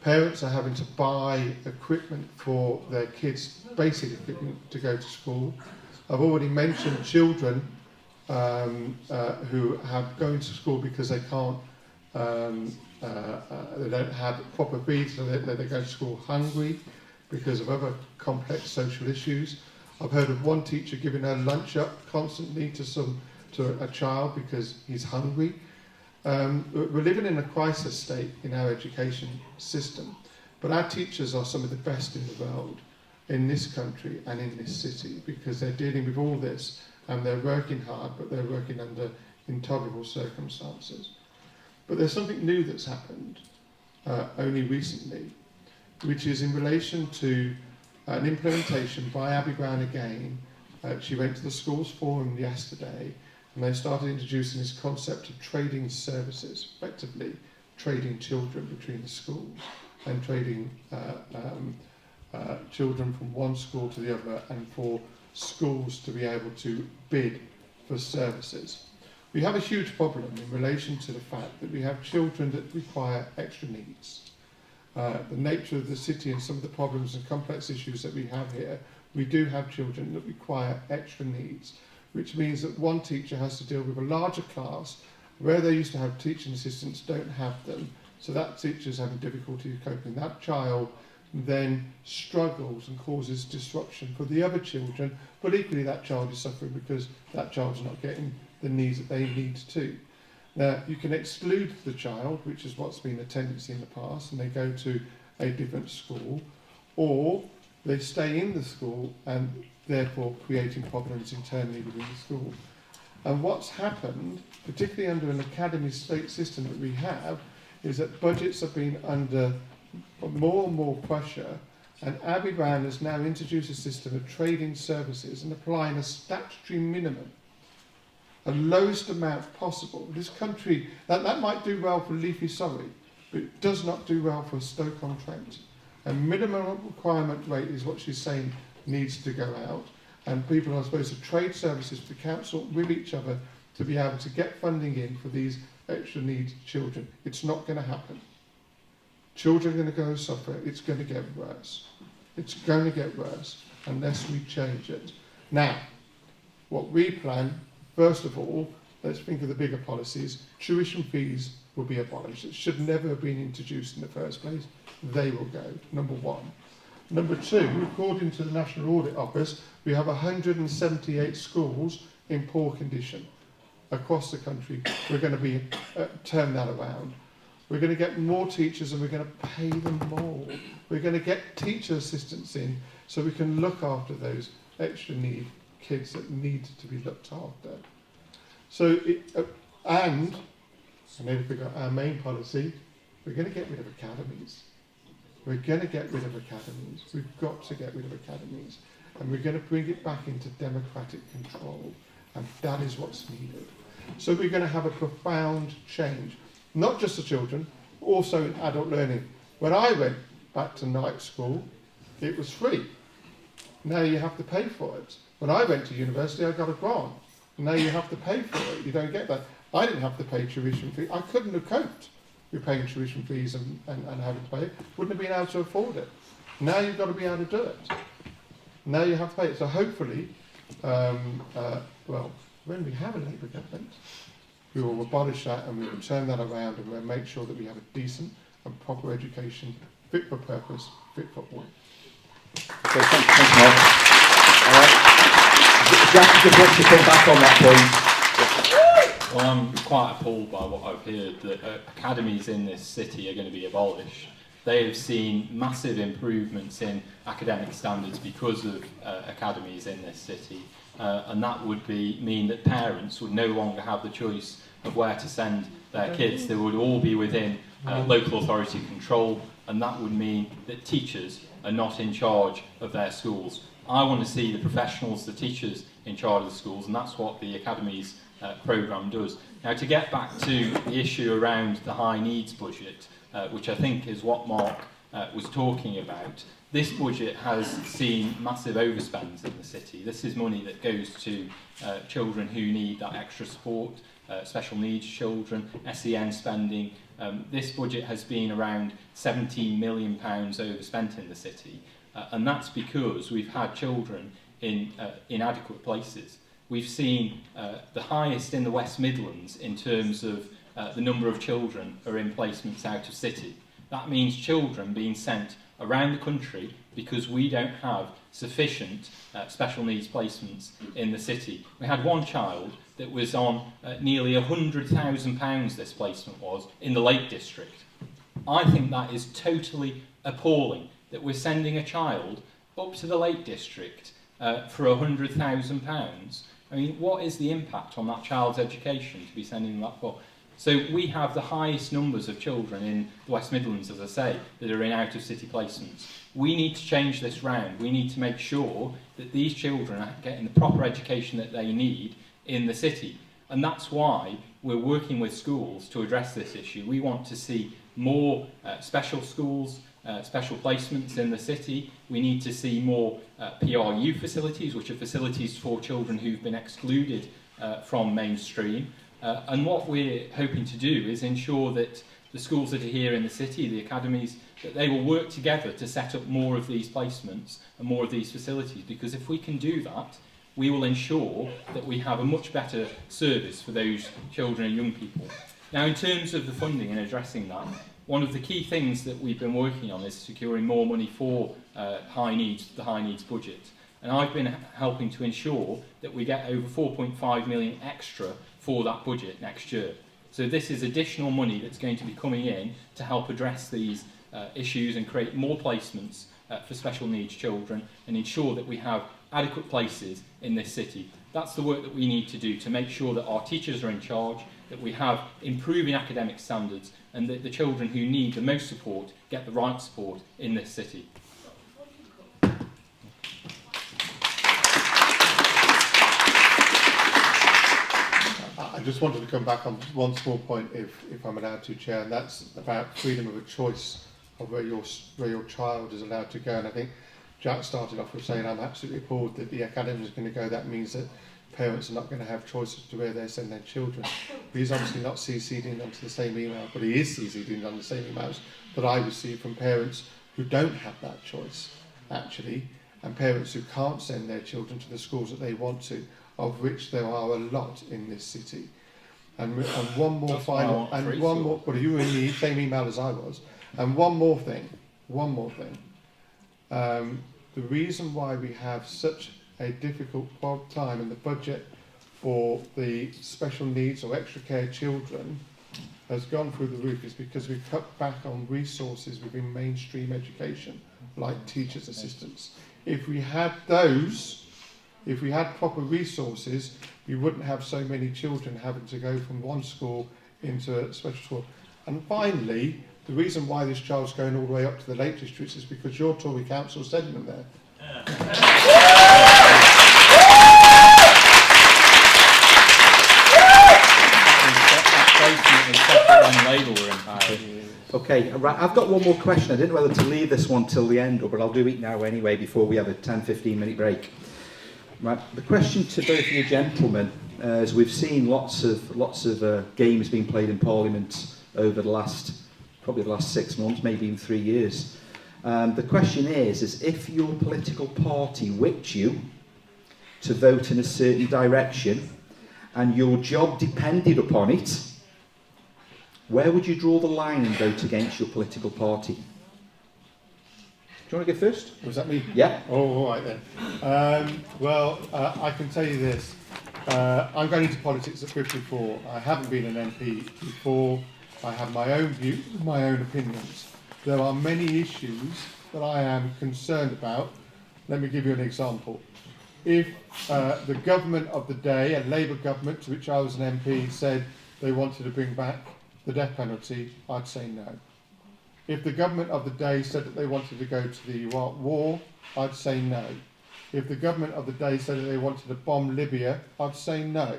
Parents are having to buy equipment for their kids, basic equipment to go to school. I've already mentioned children who have going to school because they can't, they don't have proper feeds, so they go to school hungry because of other complex social issues. I've heard of one teacher giving her lunch up constantly to a child because he's hungry. We're living in a crisis state in our education system, but our teachers are some of the best in the world, in this country and in this city, because they're dealing with all this and they're working hard, but they're working under intolerable circumstances. But there's something new that's happened only recently, which is in relation to an implementation by Abby Brown again. She went to the schools forum yesterday, and they started introducing this concept of trading services, effectively trading children between the schools and trading children from one school to the other, and for schools to be able to bid for services. We have a huge problem in relation to the fact that we have children that require extra needs. The nature of the city and some of the problems and complex issues that we have here, we do have children that require extra needs, which means that one teacher has to deal with a larger class where they used to have teaching assistants, don't have them, so that teacher's having difficulty coping. That child then struggles and causes disruption for the other children, but equally that child is suffering because that child's not getting the needs that they need to. Now, you can exclude the child, which is what's been a tendency in the past, and they go to a different school, or they stay in the school and therefore creating problems internally within the school. And what's happened, particularly under an academy state system that we have, is that budgets have been under more and more pressure, and Abby Brown has now introduced a system of trading services and applying a statutory minimum, a lowest amount possible. This country, that might do well for Leafy Surrey, but it does not do well for Stoke-on-Trent. A minimum requirement rate is what she's saying needs to go out, and people are supposed to trade services for the council with each other to be able to get funding in for these extra needs children. It's not going to happen. Children are going to go and suffer. It's going to get worse. It's going to get worse unless we change it. Now, what we plan, first of all, let's think of the bigger policies. Tuition fees will be abolished. It should never have been introduced in the first place. They will go, number one. Number two, according to the National Audit Office, we have 178 schools in poor condition across the country. We're going to be turn that around. We're going to get more teachers and we're going to pay them more. We're going to get teacher assistants in so we can look after those extra need kids that need to be looked after. So, and I nearly forgot our main policy, we're going to get rid of academies. We're going to get rid of academies. We've got to get rid of academies. And we're going to bring it back into democratic control. And that is what's needed. So we're going to have a profound change. Not just the children, but also in adult learning. When I went back to night school, it was free. Now you have to pay for it. When I went to university, I got a grant. Now you have to pay for it. You don't get that. I didn't have to pay tuition fee. I couldn't have coped with paying tuition fees and having to pay it. Wouldn't have been able to afford it. Now you've got to be able to do it. Now you have to pay it. So hopefully, well, when we have a Labour government, we will abolish that and we will turn that around and we'll make sure that we have a decent and proper education, fit for purpose, fit for all. Okay, thanks, Mark. Jack just wants to come back on that point. Well, I'm quite appalled by what I've heard, that academies in this city are going to be abolished. They have seen massive improvements in academic standards because of academies in this city. And that would mean that parents would no longer have the choice of where to send their kids. They would all be within local authority control, and that would mean that teachers are not in charge of their schools. I want to see the professionals, the teachers, in charge of the schools, and that's what the Academies programme does. Now, to get back to the issue around the high needs budget, which I think is what Mark was talking about, this budget has seen massive overspends in the city. This is money that goes to children who need that extra support, special needs children, SEN spending. This budget has been around £17 million overspent in the city, and that's because we've had children in inadequate places. We've seen the highest in the West Midlands in terms of the number of children who are in placements out of city. That means children being sent around the country because we don't have sufficient special needs placements in the city. We had one child that was on nearly £100,000, this placement was, in the Lake District. I think that is totally appalling, that we're sending a child up to the Lake District for £100,000. I mean, what is the impact on that child's education to be sending them that for? So we have the highest numbers of children in the West Midlands, as I say, that are in out-of-city placements. We need to change this round. We need to make sure that these children are getting the proper education that they need in the city. And that's why we're working with schools to address this issue. We want to see more special schools, special placements in the city. We need to see more PRU facilities, which are facilities for children who've been excluded from mainstream. And what we're hoping to do is ensure that the schools that are here in the city, the academies, that they will work together to set up more of these placements and more of these facilities, because if we can do that, we will ensure that we have a much better service for those children and young people. Now, in terms of the funding and addressing that, one of the key things that we've been working on is securing more money for the high needs budget. And I've been helping to ensure that we get over 4.5 million extra for that budget next year. So this is additional money that's going to be coming in to help address these issues and create more placements for special needs children and ensure that we have adequate places in this city. That's the work that we need to do to make sure that our teachers are in charge, that we have improving academic standards, and that the children who need the most support get the right support in this city. I just wanted to come back on one small point, if I'm allowed to, Chair, and that's about freedom of a choice of where your child is allowed to go. And I think Jack started off with saying, I'm absolutely appalled that the academy is going to go. That means that parents are not going to have choices to where they send their children. He's obviously not CC'd in onto the same email, but he is CC'd in on the same emails that I receive from parents who don't have that choice, actually, and parents who can't send their children to the schools that they want to, of which there are a lot in this city. And one more That's final, and one more, but you were in the same email as I was, and one more thing. The reason why we have such a difficult time in the budget for the special needs or extra care children has gone through the roof is because we've cut back on resources within mainstream education, like teachers' assistants. If we had those, if we had proper resources, we wouldn't have so many children having to go from one school into a special school. And finally, the reason why this child's going all the way up to the Lake Districts is because your Tory council sent them there. Okay, right, I've got one more question. I didn't know whether to leave this one till the end, but I'll do it now anyway before we have a 10-15 minute break. Right, the question to both of you gentlemen, as we've seen lots of games being played in Parliament over probably the last 6 months, maybe even 3 years. The question is if your political party whipped you to vote in a certain direction and your job depended upon it, where would you draw the line and vote against your political party? Do you want to go first? Was that me? Yeah. Oh, all right then. I can tell you this. I'm going into politics at 54. I haven't been an MP before. I have my own views, my own opinions. There are many issues that I am concerned about. Let me give you an example. If the government of the day, a Labour government to which I was an MP, said they wanted to bring back the death penalty, I'd say no. If the government of the day said that they wanted to go to the Iraq war, I'd say no. If the government of the day said that they wanted to bomb Libya, I'd say no.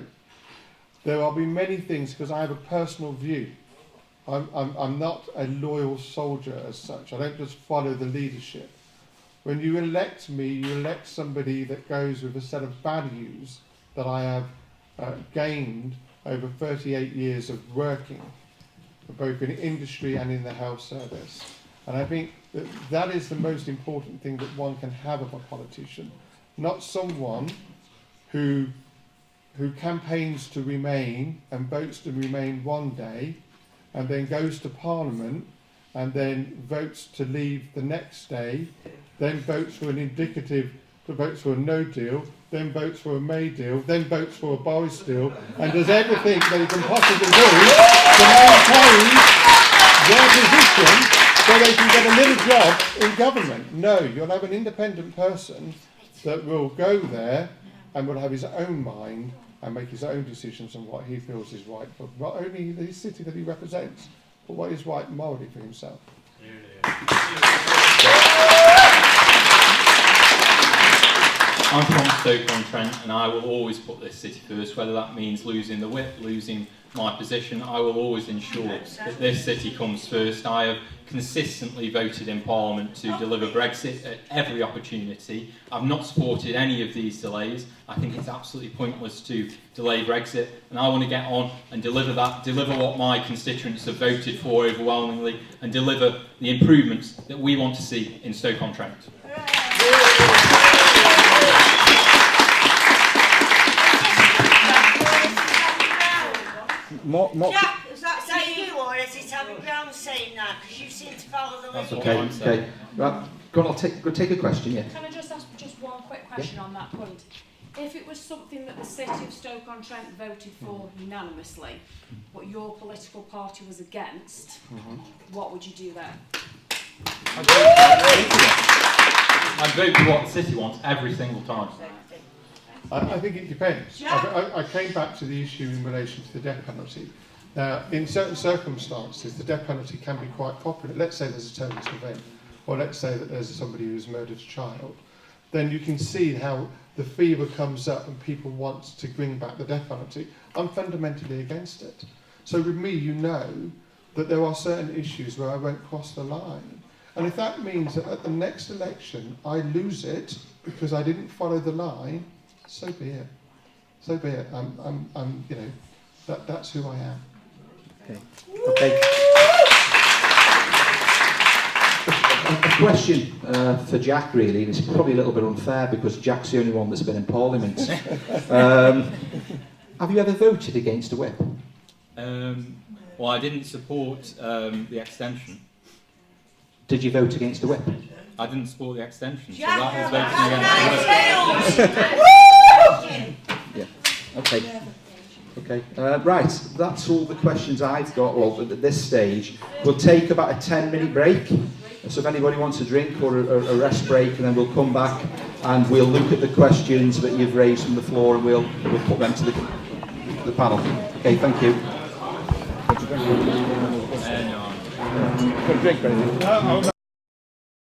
There will be many things because I have a personal view. I'm not a loyal soldier as such. I don't just follow the leadership. When you elect me, you elect somebody that goes with a set of values that I have gained over 38 years of working, both in industry and in the health service. And I think that is the most important thing that one can have of a politician, not someone who campaigns to remain and votes to remain one day and then goes to Parliament and then votes to leave the next day, then votes for votes for a no deal, then votes for a May deal, then votes for a Boris deal, and does everything that he can possibly do to maintain their position so they can get a little job in government. No, you'll have an independent person that will go there and will have his own mind and make his own decisions on what he feels is right for not only the city that he represents, but what is right morally for himself. I'm from Stoke-on-Trent and I will always put this city first, whether that means losing the whip, losing my position. I will always ensure that this city comes first. I have consistently voted in Parliament to deliver Brexit at every opportunity. I've not supported any of these delays. I think it's absolutely pointless to delay Brexit, and I want to get on and deliver what my constituents have voted for overwhelmingly, and deliver the improvements that we want to see in Stoke-on-Trent. Jack, is that you or is it Abby Brown saying that? Because you seem to follow the That's lead. Okay. Right. Go on, I'll take a question, yeah. Can I just ask just one quick question on that point? If it was something that the City of Stoke-on-Trent voted for unanimously, but your political party was against, what would you do then? I'd vote for what the city wants every single time. I think it depends. I came back to the issue in relation to the death penalty. Now, in certain circumstances, the death penalty can be quite popular. Let's say there's a terrorist event, or let's say that there's somebody who's murdered a child. Then you can see how the fever comes up and people want to bring back the death penalty. I'm fundamentally against it. So with me, you know that there are certain issues where I won't cross the line. And if that means that at the next election I lose it because I didn't follow the line, so be it. So be it. I'm you know, that's who I am. Okay. A question for Jack, really, and it's probably a little bit unfair because Jack's the only one that's been in Parliament. Have you ever voted against a whip? Well, I didn't support the extension. Did you vote against the whip? I didn't support the extension, so Jack, that is voting against the whip. Yeah. Okay. Okay, right, that's all the questions I've got, well, at this stage. We'll take about a 10-minute break, so if anybody wants a drink or a rest break, and then we'll come back and we'll look at the questions that you've raised from the floor, and we'll put them to the panel. Okay, thank you. Drink,